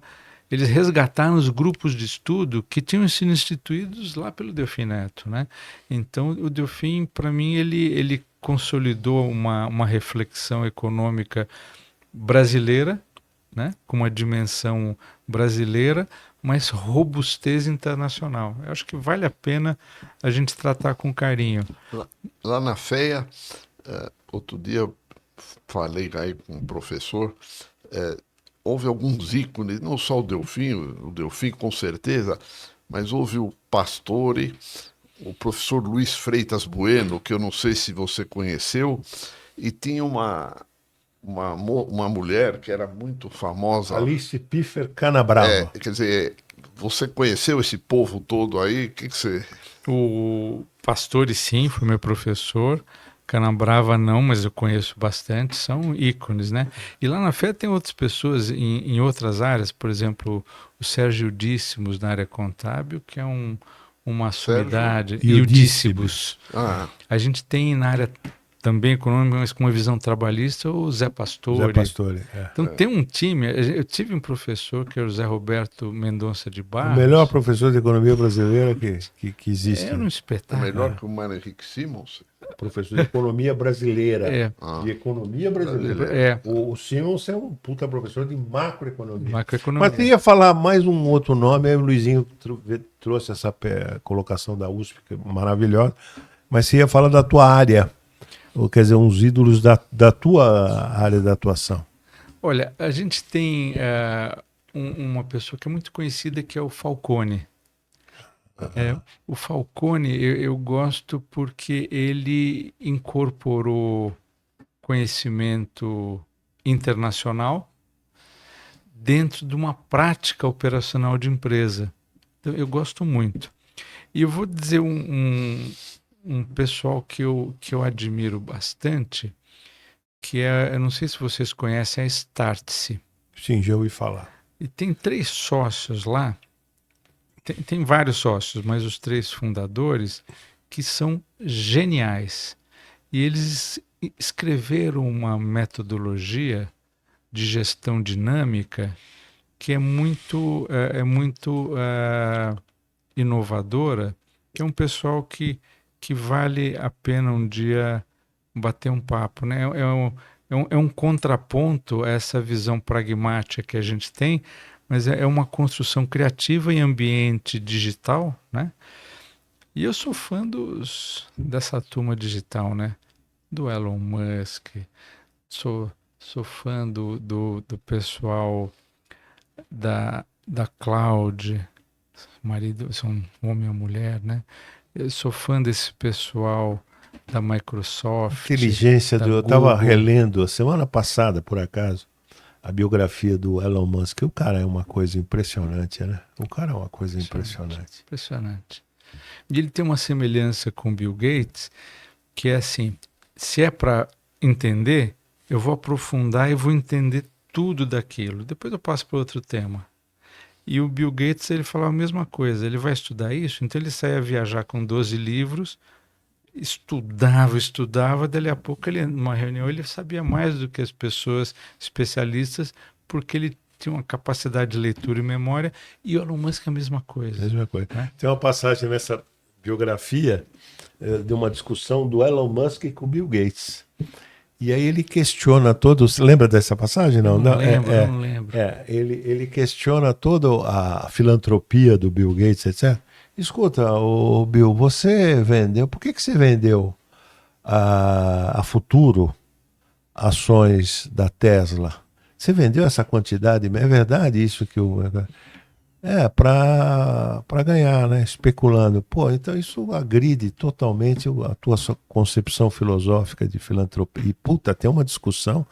eles resgataram os grupos de estudo que tinham sido instituídos lá pelo Delfim Neto, né? Então, o Delfim, para mim, ele consolidou uma reflexão econômica brasileira, né? Com uma dimensão brasileira, mas robustez internacional. Eu acho que vale a pena a gente tratar com carinho. Lá na FEA, outro dia falei aí com o professor, houve alguns ícones, não só o Delfim com certeza, mas houve o Pastore, o professor Luiz Freitas Bueno, que eu não sei se você conheceu, e tinha uma mulher que era muito famosa. Alice Piffer Canabrava. Quer dizer, você conheceu esse povo todo aí? O que você... O Pastore, sim, foi meu professor. Canabrava não, mas eu conheço bastante, são ícones, né? E lá na FEA tem outras pessoas em outras áreas, por exemplo, o Sérgio Díssimos na área contábil, que é uma sumidade. E o Díssimos. A gente tem na área também econômica, mas com uma visão trabalhista, o Zé Pastore. Zé Pastore, Então tem um time, eu tive um professor que era o Zé Roberto Mendonça de Barros. O melhor professor de economia brasileira que existe. Era um espetáculo. Melhor que o Mário Henrique Simons? Professor de economia brasileira. De economia brasileira. O Simons é um puta professor de macroeconomia. Mas queria falar mais um outro nome, aí o Luizinho trouxe essa colocação da USP, que é maravilhosa, mas você ia falar da tua área. Ou quer dizer, uns ídolos da tua área de atuação. Olha, a gente tem uma pessoa que é muito conhecida, que é o Falcone. O Falcone eu gosto porque ele incorporou conhecimento internacional dentro de uma prática operacional de empresa. Então, eu gosto muito. E eu vou dizer um pessoal que eu admiro bastante, que eu não sei se vocês conhecem, a Startse. Sim, já ouvi falar. E tem 3 sócios lá, tem vários sócios, mas os 3 fundadores que são geniais. E eles escreveram uma metodologia de gestão dinâmica que é muito inovadora, que é um pessoal que vale a pena um dia bater um papo, né? É um contraponto a essa visão pragmática que a gente tem, mas é uma construção criativa em ambiente digital, né? E eu sou fã dessa turma digital, né? Do Elon Musk, sou fã do pessoal da Cloud, marido, são um homem e uma mulher, né? Eu sou fã desse pessoal da Microsoft. Inteligência eu estava relendo a semana passada, por acaso, a biografia do Elon Musk. O cara é uma coisa impressionante, né? O cara é uma coisa impressionante. Impressionante. E ele tem uma semelhança com Bill Gates, que é assim, se é para entender, eu vou aprofundar e vou entender tudo daquilo. Depois eu passo para outro tema. E o Bill Gates, ele falava a mesma coisa, ele vai estudar isso, então ele saía viajar com 12 livros, estudava, dali a pouco, numa reunião, ele sabia mais do que as pessoas especialistas, porque ele tinha uma capacidade de leitura e memória, e o Elon Musk é a mesma coisa. Né? Tem uma passagem nessa biografia de uma discussão do Elon Musk com o Bill Gates. E aí ele questiona todos. Lembra dessa passagem? Não lembro. Ele questiona toda a filantropia do Bill Gates, etc. Escuta, o Bill, você vendeu. Por que você vendeu a Futuro ações da Tesla? Você vendeu essa quantidade? É verdade isso que o. Para ganhar, né? Especulando. Pô, então isso agride totalmente a tua concepção filosófica de filantropia. E, puta, tem uma discussão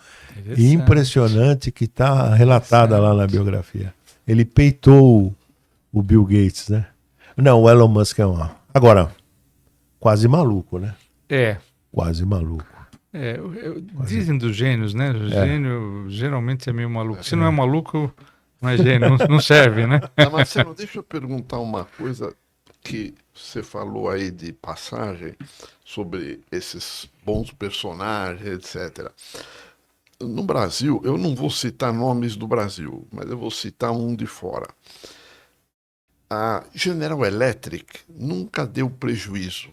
impressionante que está relatada lá na biografia. Ele peitou o Bill Gates, né? Não, o Elon Musk é agora, quase maluco, né? Quase maluco. Dizem dos gênios, né? O gênio geralmente é meio maluco. Se não é maluco... Mas não serve, né? Marcelo, deixa eu perguntar uma coisa que você falou aí de passagem sobre esses bons personagens, etc. No Brasil, eu não vou citar nomes do Brasil, mas eu vou citar um de fora. A General Electric nunca deu prejuízo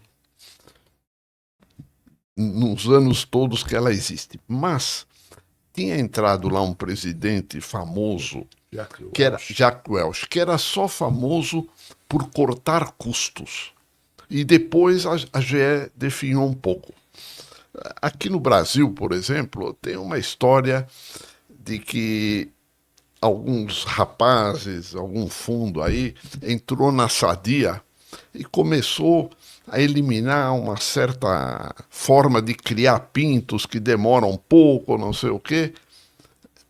nos anos todos que ela existe, mas tinha entrado lá um presidente famoso, que era Jack Welch, que era só famoso por cortar custos. E depois a GE definhou um pouco. Aqui no Brasil, por exemplo, tem uma história de que alguns rapazes, algum fundo aí, entrou na Sadia e começou a eliminar uma certa forma de criar pintos que demoram um pouco, não sei o quê.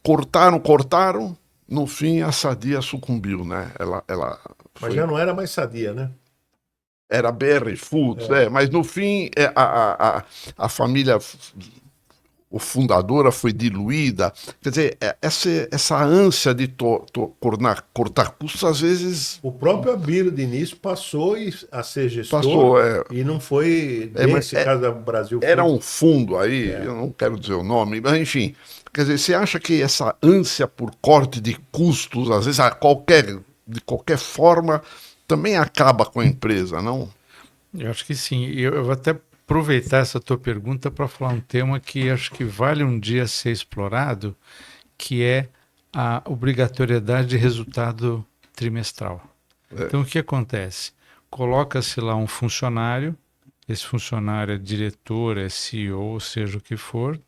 Cortaram, no fim a Sadia sucumbiu, né? Ela Mas já não era mais Sadia, né? era BR Foods, né? Mas no fim a família, o fundadora foi diluída. Quer dizer, essa ânsia de cortar custos, às vezes O próprio Abílio Diniz passou a ser gestor passou. e não foi mas nesse caso da Brasil Era Foods. um fundo aí, eu não quero dizer o nome, mas enfim. Quer dizer, você acha que essa ânsia por corte de custos, às vezes de qualquer forma, também acaba com a empresa, não? Eu acho que sim. Eu vou até aproveitar essa tua pergunta para falar um tema que acho que vale um dia ser explorado, que é a obrigatoriedade de resultado trimestral. Então, o que acontece? Coloca-se lá um funcionário, esse funcionário é diretor, é CEO, seja o que for,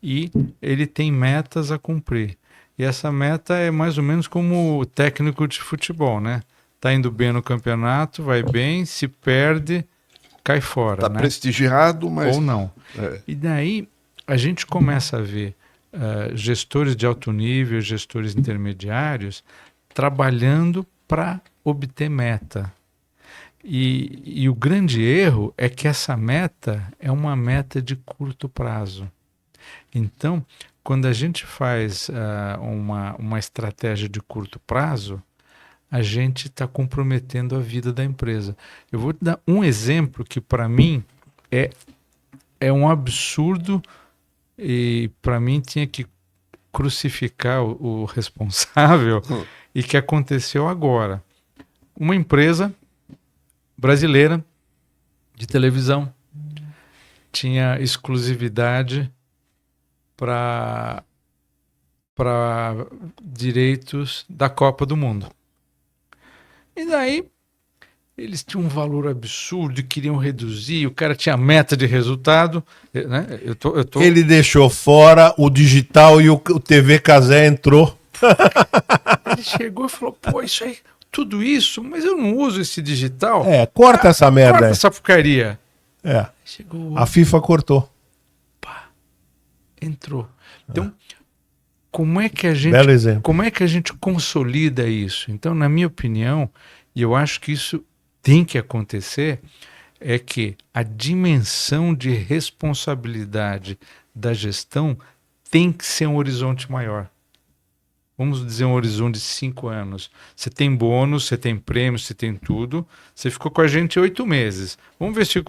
e ele tem metas a cumprir. E essa meta é mais ou menos como o técnico de futebol, né? Tá indo bem no campeonato, vai bem, se perde, cai fora, Está né? prestigiado, mas. Ou não. E daí a gente começa a ver gestores de alto nível, gestores intermediários, trabalhando para obter meta. E o grande erro é que essa meta é uma meta de curto prazo. Então, quando a gente faz uma estratégia de curto prazo, a gente está comprometendo a vida da empresa. Eu vou te dar um exemplo que, para mim, é um absurdo e, para mim, tinha que crucificar o responsável e que aconteceu agora. Uma empresa brasileira de televisão tinha exclusividade para direitos da Copa do Mundo. E daí eles tinham um valor absurdo e queriam reduzir, o cara tinha meta de resultado, né? Ele deixou fora o digital e o TV Casé entrou. Ele chegou e falou, pô, isso aí, tudo isso, mas eu não uso esse digital. Corta essa merda. Corta essa porcaria. Chegou, a FIFA cortou. Entrou. Então, como é que a gente consolida isso? Então, na minha opinião, e eu acho que isso tem que acontecer, é que a dimensão de responsabilidade da gestão tem que ser um horizonte maior. Vamos dizer um horizonte de 5 anos. Você tem bônus, você tem prêmio, você tem tudo. Você ficou com a gente 8 meses. Vamos ver se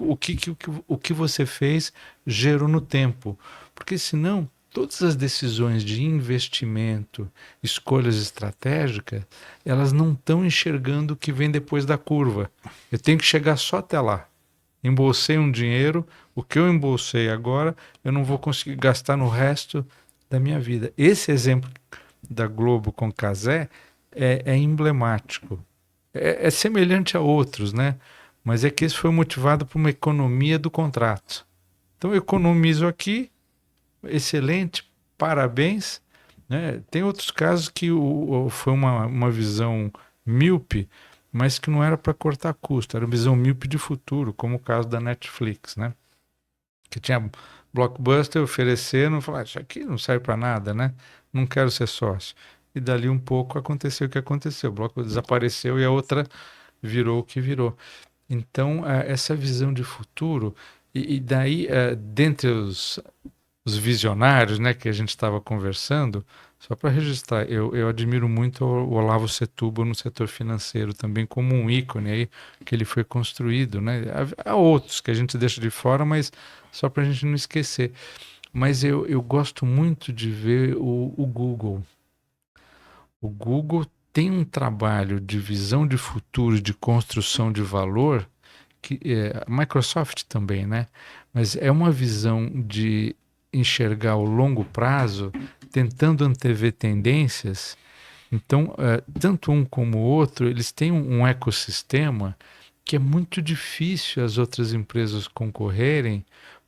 o que você fez gerou no tempo. Porque senão, todas as decisões de investimento, escolhas estratégicas, elas não estão enxergando o que vem depois da curva. Eu tenho que chegar só até lá. Embolsei um dinheiro, o que eu embolsei agora, eu não vou conseguir gastar no resto da minha vida. Esse exemplo da Globo com Casé é emblemático. É semelhante a outros, né? Mas é que esse foi motivado por uma economia do contrato. Então, eu economizo aqui, excelente, parabéns. Né? Tem outros casos que foi uma visão míope, mas que não era para cortar custo, era uma visão míope de futuro, como o caso da Netflix, né? Que tinha blockbuster oferecendo, falar, isso aqui não serve para nada, né? Não quero ser sócio. E dali um pouco aconteceu o que aconteceu. O bloco desapareceu e a outra virou o que virou. Então, essa visão de futuro, e daí, dentre os visionários, né, que a gente estava conversando, só para registrar, eu admiro muito o Olavo Setúbal no setor financeiro também como um ícone aí que ele foi construído, né? Há outros que a gente deixa de fora, mas só para a gente não esquecer. Mas eu gosto muito de ver o Google. O Google tem um trabalho de visão de futuro, de construção de valor, que a Microsoft também, né? Mas é uma visão de enxergar o longo prazo, tentando antever tendências. Então, tanto um como o outro, eles têm um ecossistema que é muito difícil as outras empresas concorrerem,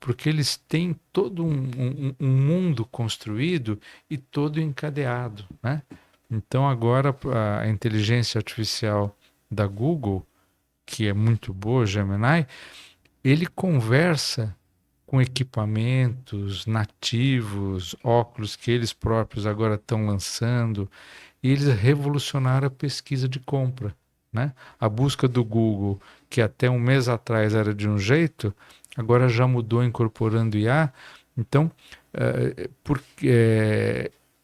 porque eles têm todo um mundo construído e todo encadeado, né? Então agora a inteligência artificial da Google, que é muito boa, Gemini, ele conversa com equipamentos nativos, óculos que eles próprios agora estão lançando, e eles revolucionaram a pesquisa de compra, né? A busca do Google, que até um mês atrás era de um jeito, agora já mudou incorporando IA. Então,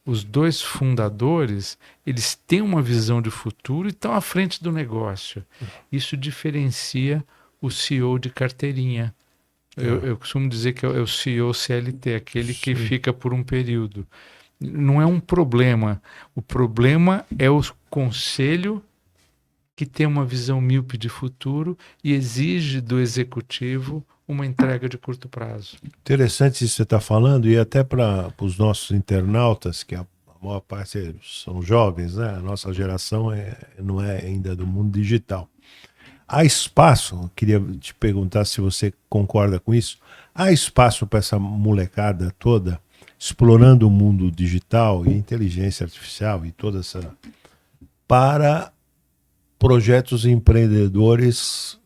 os dois fundadores, eles têm uma visão de futuro e estão à frente do negócio. Isso diferencia o CEO de carteirinha. Eu costumo dizer que é o CEO CLT, aquele que fica por um período. Não é um problema. O problema é o conselho que tem uma visão míope de futuro e exige do executivo uma entrega de curto prazo. Interessante isso que você está falando, e até para os nossos internautas, que a maior parte são jovens, né? A nossa geração não é ainda do mundo digital. Há espaço, eu queria te perguntar se você concorda com isso, há espaço para essa molecada toda explorando o mundo digital e inteligência artificial e toda essa... para projetos empreendedores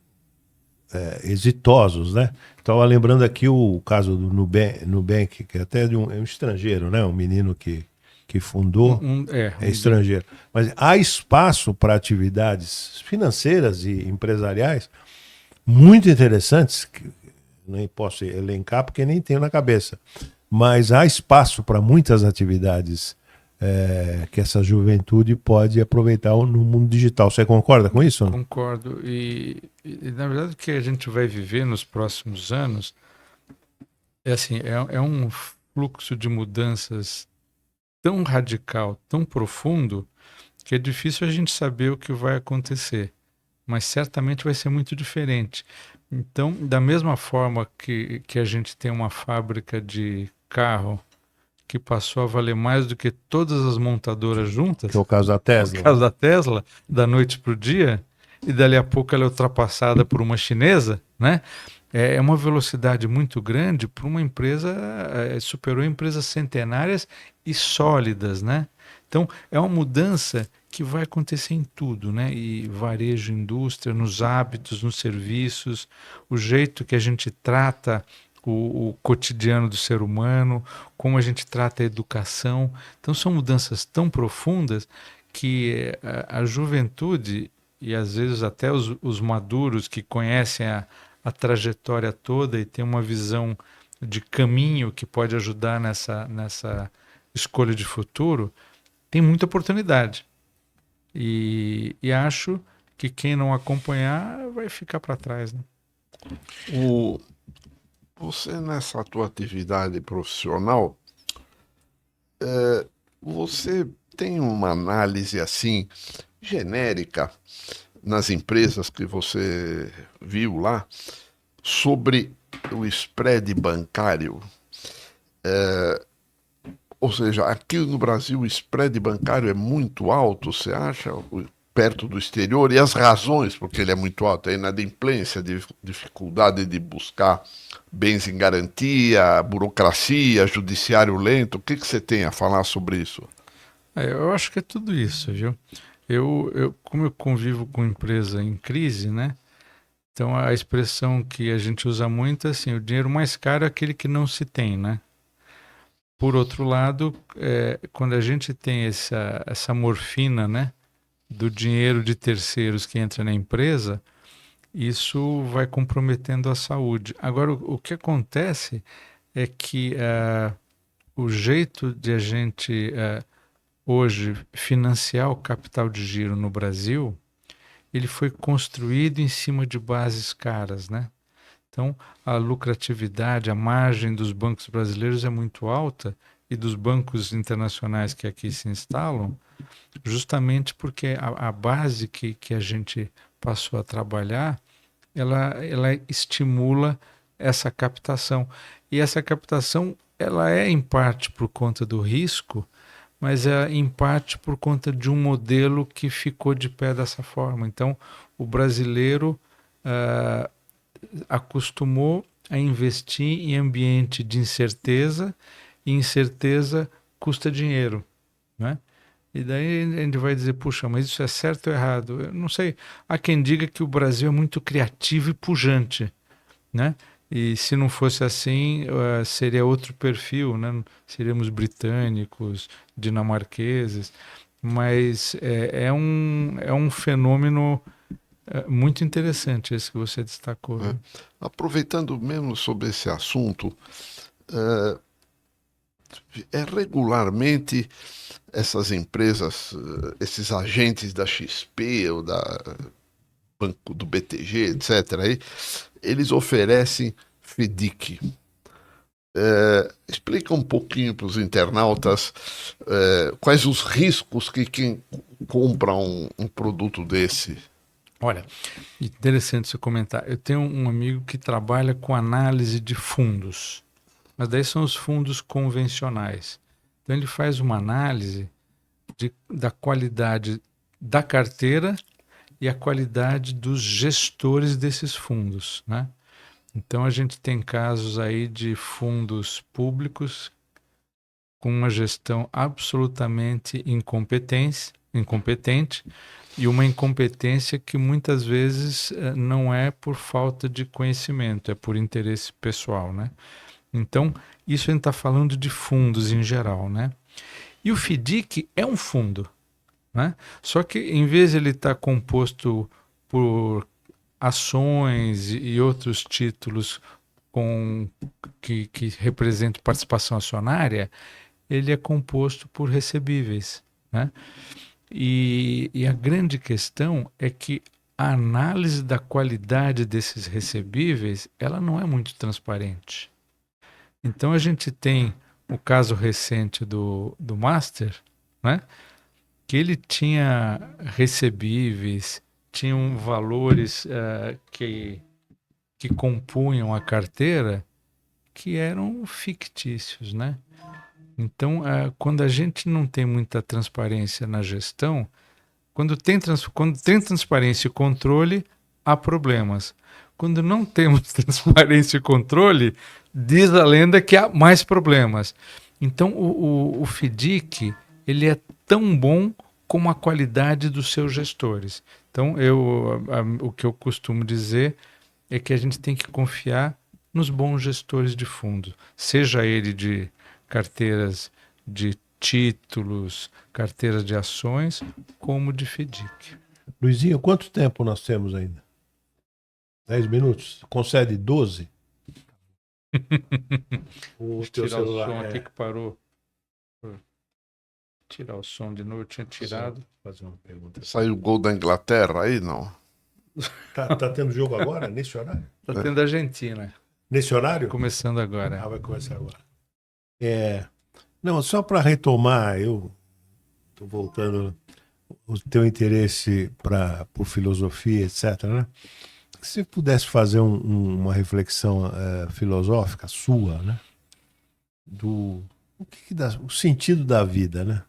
exitosos, né? Estava lembrando aqui o caso do Nubank, que é até é um estrangeiro, né? Um menino que fundou, é estrangeiro. Mas há espaço para atividades financeiras e empresariais muito interessantes, que nem posso elencar porque nem tenho na cabeça, mas há espaço para muitas atividades que essa juventude pode aproveitar no mundo digital. Você concorda com isso? Concordo. E na verdade o que a gente vai viver nos próximos anos é um fluxo de mudanças tão radical, tão profundo, que é difícil a gente saber o que vai acontecer, mas certamente vai ser muito diferente. Então, da mesma forma que a gente tem uma fábrica de carro que passou a valer mais do que todas as montadoras juntas, que é o caso da Tesla. O caso da Tesla, da noite para o dia, e dali a pouco ela é ultrapassada por uma chinesa, né? É uma velocidade muito grande para uma empresa, superou empresas centenárias e sólidas, né? Então, é uma mudança que vai acontecer em tudo, né? E varejo, indústria, nos hábitos, nos serviços, o jeito que a gente trata o cotidiano do ser humano, como a gente trata a educação. Então, são mudanças tão profundas que a juventude, e às vezes até os maduros que conhecem a trajetória toda e tem uma visão de caminho que pode ajudar nessa escolha de futuro, tem muita oportunidade. E acho que quem não acompanhar vai ficar para trás, né? Você, nessa tua atividade profissional, você tem uma análise assim genérica nas empresas que você viu lá sobre o spread bancário? Ou seja, aqui no Brasil o spread bancário é muito alto, você acha, perto do exterior? E as razões porque ele é muito alto? É inadimplência, dificuldade de buscar bens em garantia, burocracia, judiciário lento? O que você tem a falar sobre isso? Eu acho que é tudo isso, viu? Como eu convivo com empresa em crise, né? Então a expressão que a gente usa muito é assim, o dinheiro mais caro é aquele que não se tem, né? Por outro lado, quando a gente tem essa morfina, né, do dinheiro de terceiros que entra na empresa, isso vai comprometendo a saúde. Agora, o que acontece é que o jeito de a gente hoje financiar o capital de giro no Brasil, ele foi construído em cima de bases caras, né? Então, a lucratividade, a margem dos bancos brasileiros é muito alta e dos bancos internacionais que aqui se instalam, justamente porque a base que a gente passou a trabalhar, ela estimula essa captação. E essa captação, ela é em parte por conta do risco, mas é em parte por conta de um modelo que ficou de pé dessa forma. Então, o brasileiro acostumou a investir em ambiente de incerteza, e incerteza custa dinheiro, né? E daí a gente vai dizer, puxa, mas isso é certo ou errado? Eu não sei. Há quem diga que o Brasil é muito criativo e pujante, né? E se não fosse assim, seria outro perfil, né? Seríamos britânicos, dinamarqueses, mas é um fenômeno muito interessante esse que você destacou. É. Né? Aproveitando mesmo sobre esse assunto, regularmente essas empresas, esses agentes da XP ou da Banco do BTG, etc., aí, eles oferecem FDIC. Explica um pouquinho para os internautas quais os riscos que quem compra um produto desse. Olha, interessante você comentar. Eu tenho um amigo que trabalha com análise de fundos, mas daí são os fundos convencionais. Então ele faz uma análise da qualidade da carteira e a qualidade dos gestores desses fundos, né? Então a gente tem casos aí de fundos públicos com uma gestão absolutamente incompetente e uma incompetência que muitas vezes não é por falta de conhecimento, é por interesse pessoal, né? Então, isso a gente está falando de fundos em geral, né? E o FDIC é um fundo, né? Só que em vez de ele estar composto por ações e outros títulos que representam participação acionária, ele é composto por recebíveis, né? E a grande questão é que a análise da qualidade desses recebíveis, ela não é muito transparente. Então a gente tem o caso recente do Master, né? Que ele tinha recebíveis, tinham valores que compunham a carteira que eram fictícios, né? Então, quando a gente não tem muita transparência na gestão, quando tem transparência e controle, há problemas. Quando não temos transparência e controle, diz a lenda que há mais problemas. Então, o FDIC, ele é tão bom como a qualidade dos seus gestores. Então, o que eu costumo dizer é que a gente tem que confiar nos bons gestores de fundo, seja ele de carteiras de títulos, carteiras de ações, como de FDIC. Luizinho, quanto tempo nós temos ainda? 10 minutos? Concede 12? O teu Tirar o celular som aqui que parou. Tirar o som de novo, eu tinha tirado. Fazer uma pergunta. Saiu o gol da Inglaterra aí, não? Tá tendo jogo agora, nesse horário? Tá tendo Argentina, Nesse horário? começando agora. Ah, vai começar agora. Não, só para retomar, eu tô voltando o teu interesse por filosofia, etc., né? Se você pudesse fazer uma reflexão filosófica sua, né? O sentido da vida, né?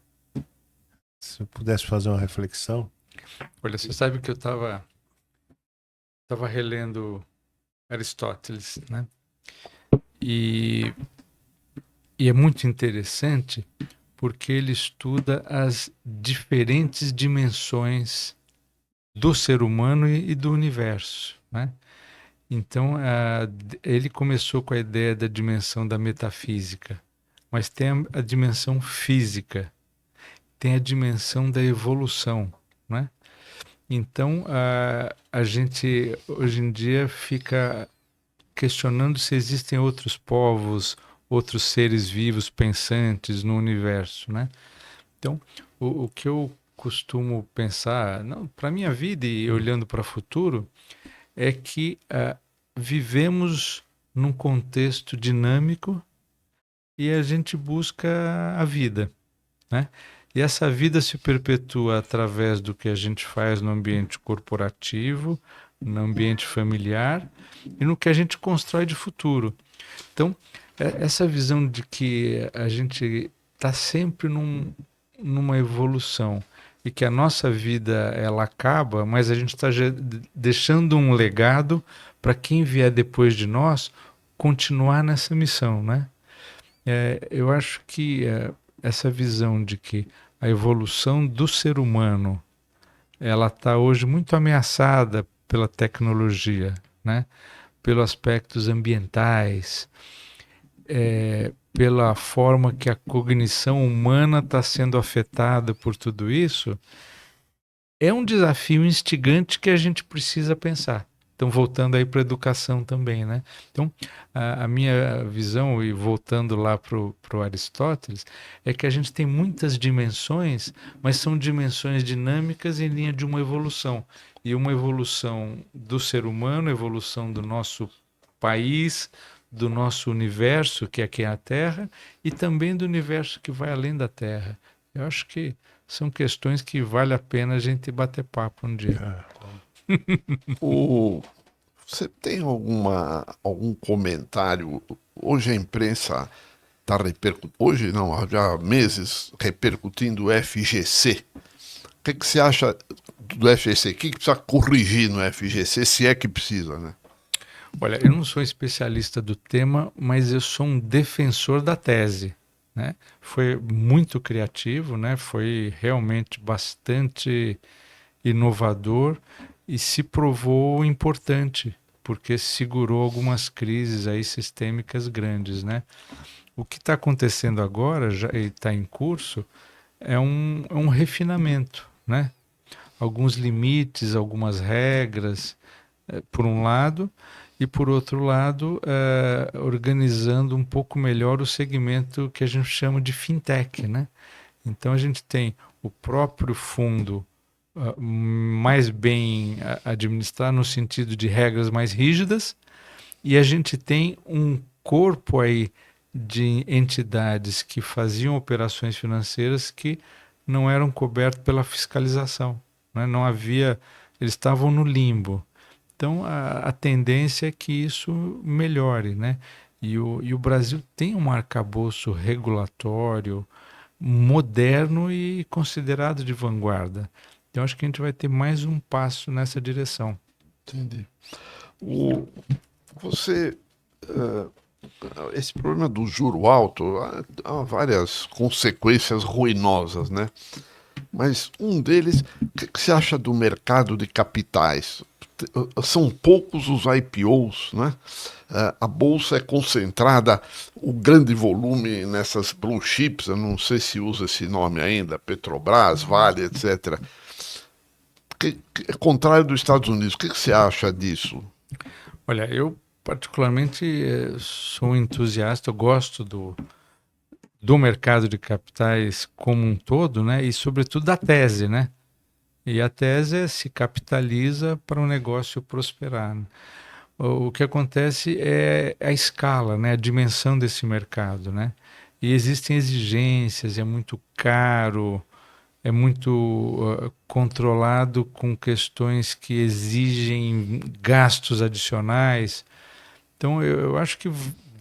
Se eu pudesse fazer uma reflexão. Olha, você sabe que eu estava relendo Aristóteles, né? E é muito interessante porque ele estuda as diferentes dimensões do ser humano e do universo, né? Então, ele começou com a ideia da dimensão da metafísica, mas tem a dimensão física, tem a dimensão da evolução, né? Então, a gente hoje em dia fica questionando se existem outros povos, outros seres vivos pensantes no universo, né? Então, o que eu costumo pensar, para a minha vida e olhando para o futuro, é que vivemos num contexto dinâmico e a gente busca a vida, né? E essa vida se perpetua através do que a gente faz no ambiente corporativo, no ambiente familiar e no que a gente constrói de futuro. Então, essa visão de que a gente está sempre numa evolução e que a nossa vida ela acaba, mas a gente está deixando um legado para quem vier depois de nós continuar nessa missão, né? Eu acho que essa visão de que a evolução do ser humano ela está hoje muito ameaçada pela tecnologia, né? Pelos aspectos ambientais, pela forma que a cognição humana está sendo afetada por tudo isso, é um desafio instigante que a gente precisa pensar. Então, voltando aí para a educação também, né? Então, a minha visão, e voltando lá para o Aristóteles, é que a gente tem muitas dimensões, mas são dimensões dinâmicas em linha de uma evolução. E uma evolução do ser humano, evolução do nosso país, do nosso universo, que aqui é a Terra, e também do universo que vai além da Terra. Eu acho que são questões que vale a pena a gente bater papo um dia. Você tem algum comentário? Hoje a imprensa está repercutindo, hoje não, já há meses repercutindo o FGC. O que você acha do FGC? O que precisa corrigir no FGC, se é que precisa, né? Olha, eu não sou especialista do tema, mas eu sou um defensor da tese, né? Foi muito criativo, né? Foi realmente bastante inovador e se provou importante, porque segurou algumas crises aí sistêmicas grandes, né? O que está acontecendo agora, já está em curso, é um refinamento, né? Alguns limites, algumas regras, por um lado, e por outro lado, organizando um pouco melhor o segmento que a gente chama de fintech, né? Então a gente tem o próprio fundo mais bem administrado no sentido de regras mais rígidas, e a gente tem um corpo aí de entidades que faziam operações financeiras que não eram cobertas pela fiscalização, né? Não havia, eles estavam no limbo. Então a tendência é que isso melhore, né? E o Brasil tem um arcabouço regulatório moderno e considerado de vanguarda. Então acho que a gente vai ter mais um passo nessa direção. Entendi. Esse problema do juro alto há várias consequências ruinosas, né? Mas um deles, o que você acha do mercado de capitais? São poucos os IPOs, né? A bolsa é concentrada, o grande volume nessas blue chips, eu não sei se usa esse nome ainda, Petrobras, Vale, etc. É contrário dos Estados Unidos. O que você acha disso? Olha, eu particularmente sou um entusiasta, eu gosto do mercado de capitais como um todo, né? E sobretudo da tese, né? E a tese se capitaliza para um negócio prosperar, né? O que acontece é a escala, né? A dimensão desse mercado, né? E existem exigências, é muito caro, é muito controlado com questões que exigem gastos adicionais. Então, eu acho que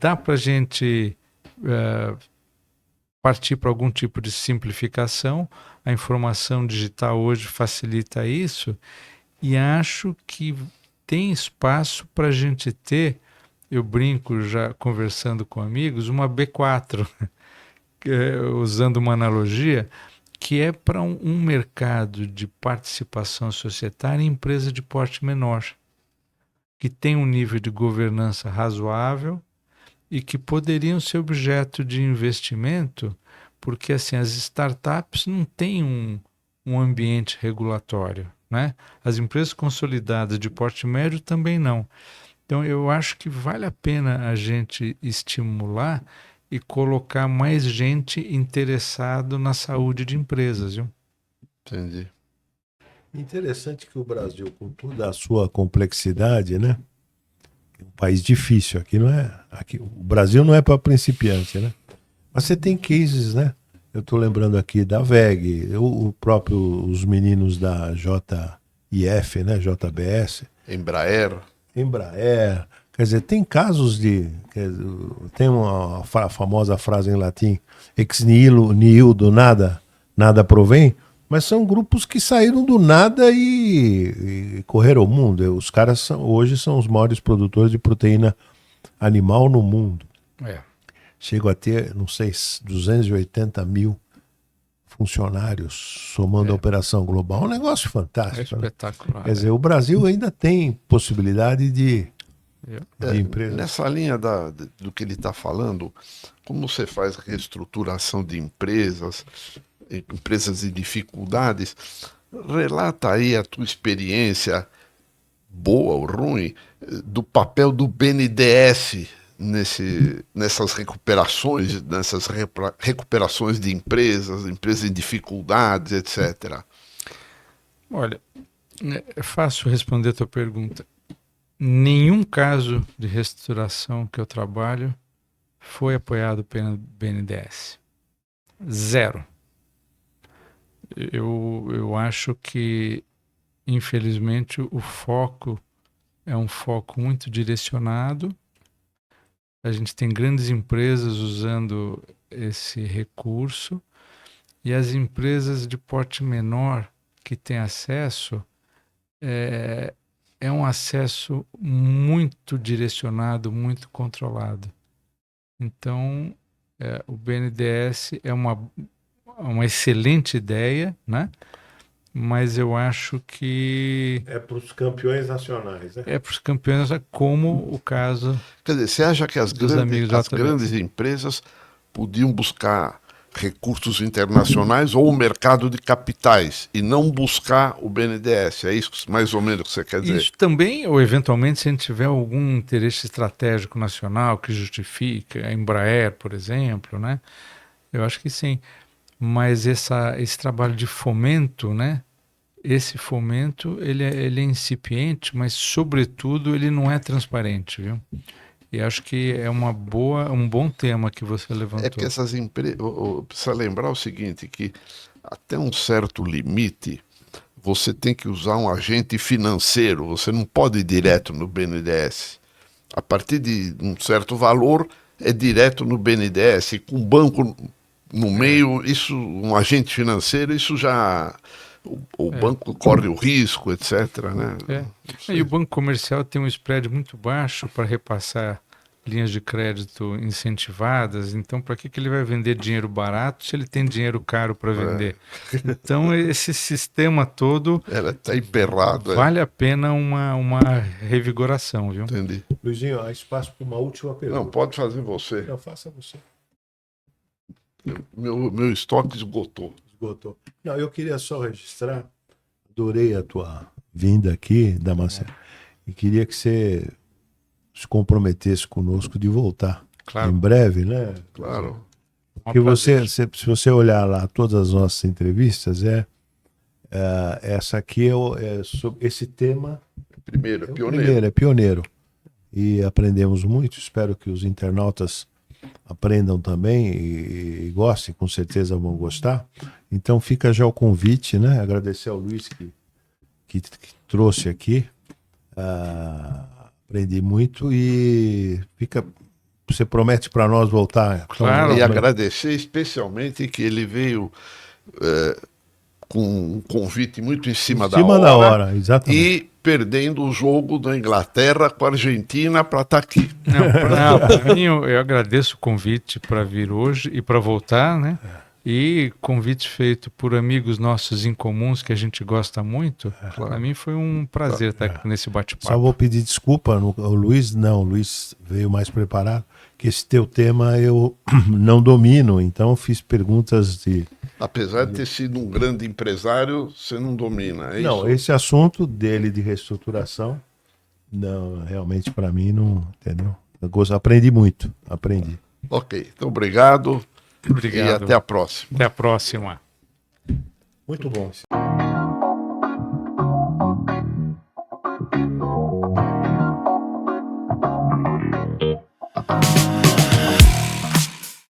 dá para a gente partir para algum tipo de simplificação. A informação digital hoje facilita isso e acho que tem espaço para a gente ter, eu brinco já conversando com amigos, uma B4, usando uma analogia, que é para um mercado de participação societária em empresa de porte menor, que tem um nível de governança razoável e que poderiam ser objeto de investimento, porque assim, as startups não têm um ambiente regulatório, né? As empresas consolidadas de porte médio também não. Então eu acho que vale a pena a gente estimular e colocar mais gente interessada na saúde de empresas, viu? Entendi. Interessante que o Brasil, com toda a sua complexidade, né? É um país difícil. Aqui não é. Aqui, o Brasil não é para principiante, né? Mas você tem cases, né? Eu estou lembrando aqui da VEG, o próprio os meninos da JIF, né? JBS. Embraer. Quer dizer, tem casos de. Tem uma famosa frase em latim: ex nihilo do nada, nada provém. Mas são grupos que saíram do nada e correram ao mundo. Os caras hoje são os maiores produtores de proteína animal no mundo. É. Chegam a ter, não sei, 280 mil funcionários somando a operação global. Um negócio É fantástico. Né? espetacular. Quer dizer, o Brasil ainda tem possibilidade de É. empresas. Nessa linha do que ele está falando, como você faz reestruturação de empresas em dificuldades, relata aí a tua experiência, boa ou ruim, do papel do BNDES nessas recuperações de empresas em dificuldades, etc. Olha, é fácil responder a tua pergunta. Nenhum caso de reestruturação que eu trabalho foi apoiado pelo BNDES. Zero. Eu acho que, infelizmente, o foco é um foco muito direcionado. A gente tem grandes empresas usando esse recurso e as empresas de porte menor que têm acesso é um acesso muito direcionado, muito controlado. Então, o BNDES é uma excelente ideia, né? Mas eu acho que É para os campeões nacionais, né? é para os campeões, como o caso Quer dizer, você acha que as dos amigos do as JB. grandes empresas podiam buscar recursos internacionais ou o mercado de capitais e não buscar o BNDES? É isso mais ou menos que você quer dizer? Isso também, ou eventualmente, se a gente tiver algum interesse estratégico nacional que justifique, a Embraer, por exemplo, né? Eu acho que sim. Mas esse trabalho de fomento, né? Esse fomento, ele é incipiente, mas, sobretudo, ele não é transparente, viu? E acho que é um bom tema que você levantou. É porque essas empresas. Precisa lembrar o seguinte: que até um certo limite você tem que usar um agente financeiro, você não pode ir direto no BNDES. A partir de um certo valor, é direto no BNDES. E com o banco no meio, isso, um agente financeiro, isso já. O banco corre o risco, etc. Né? E o banco comercial tem um spread muito baixo para repassar linhas de crédito incentivadas. Então, para que ele vai vender dinheiro barato se ele tem dinheiro caro para vender? Então, esse sistema todo Ela está emperrado. vale a pena uma revigoração, viu? Entendi. Luizinho, há espaço para uma última pergunta. Não, pode fazer você. Não, faça você. Meu estoque esgotou. Esgotou. Não, eu queria só registrar, adorei a tua vinda aqui, Damasceno, e queria que você se comprometesse conosco de voltar. Claro. Em breve, né? Claro. Porque se você olhar lá todas as nossas entrevistas, essa aqui sobre esse tema. Primeiro, é pioneiro. Primeiro, é pioneiro. E aprendemos muito, espero que os internautas aprendam também e gostem, com certeza vão gostar. Então fica já o convite, né? Agradecer ao Luiz que trouxe aqui. Aprendi muito e você promete para nós voltar? Claro. E agradecer especialmente que ele veio com um convite muito em cima da hora, exatamente. E perdendo o jogo da Inglaterra com a Argentina para estar aqui. Para mim, eu agradeço o convite para vir hoje e para voltar, né? E convite feito por amigos nossos em comuns que a gente gosta muito. Para mim foi um prazer estar aqui nesse bate-papo. Só vou pedir desculpa, o Luiz veio mais preparado, que esse teu tema eu não domino, então fiz perguntas de... Apesar de ter sido um grande empresário, você não domina, é não, isso? Esse assunto dele de reestruturação, não, realmente para mim não, entendeu? Aprendi muito, aprendi. Ok, então obrigado. Obrigado. E até a próxima. Até a próxima. Muito bom.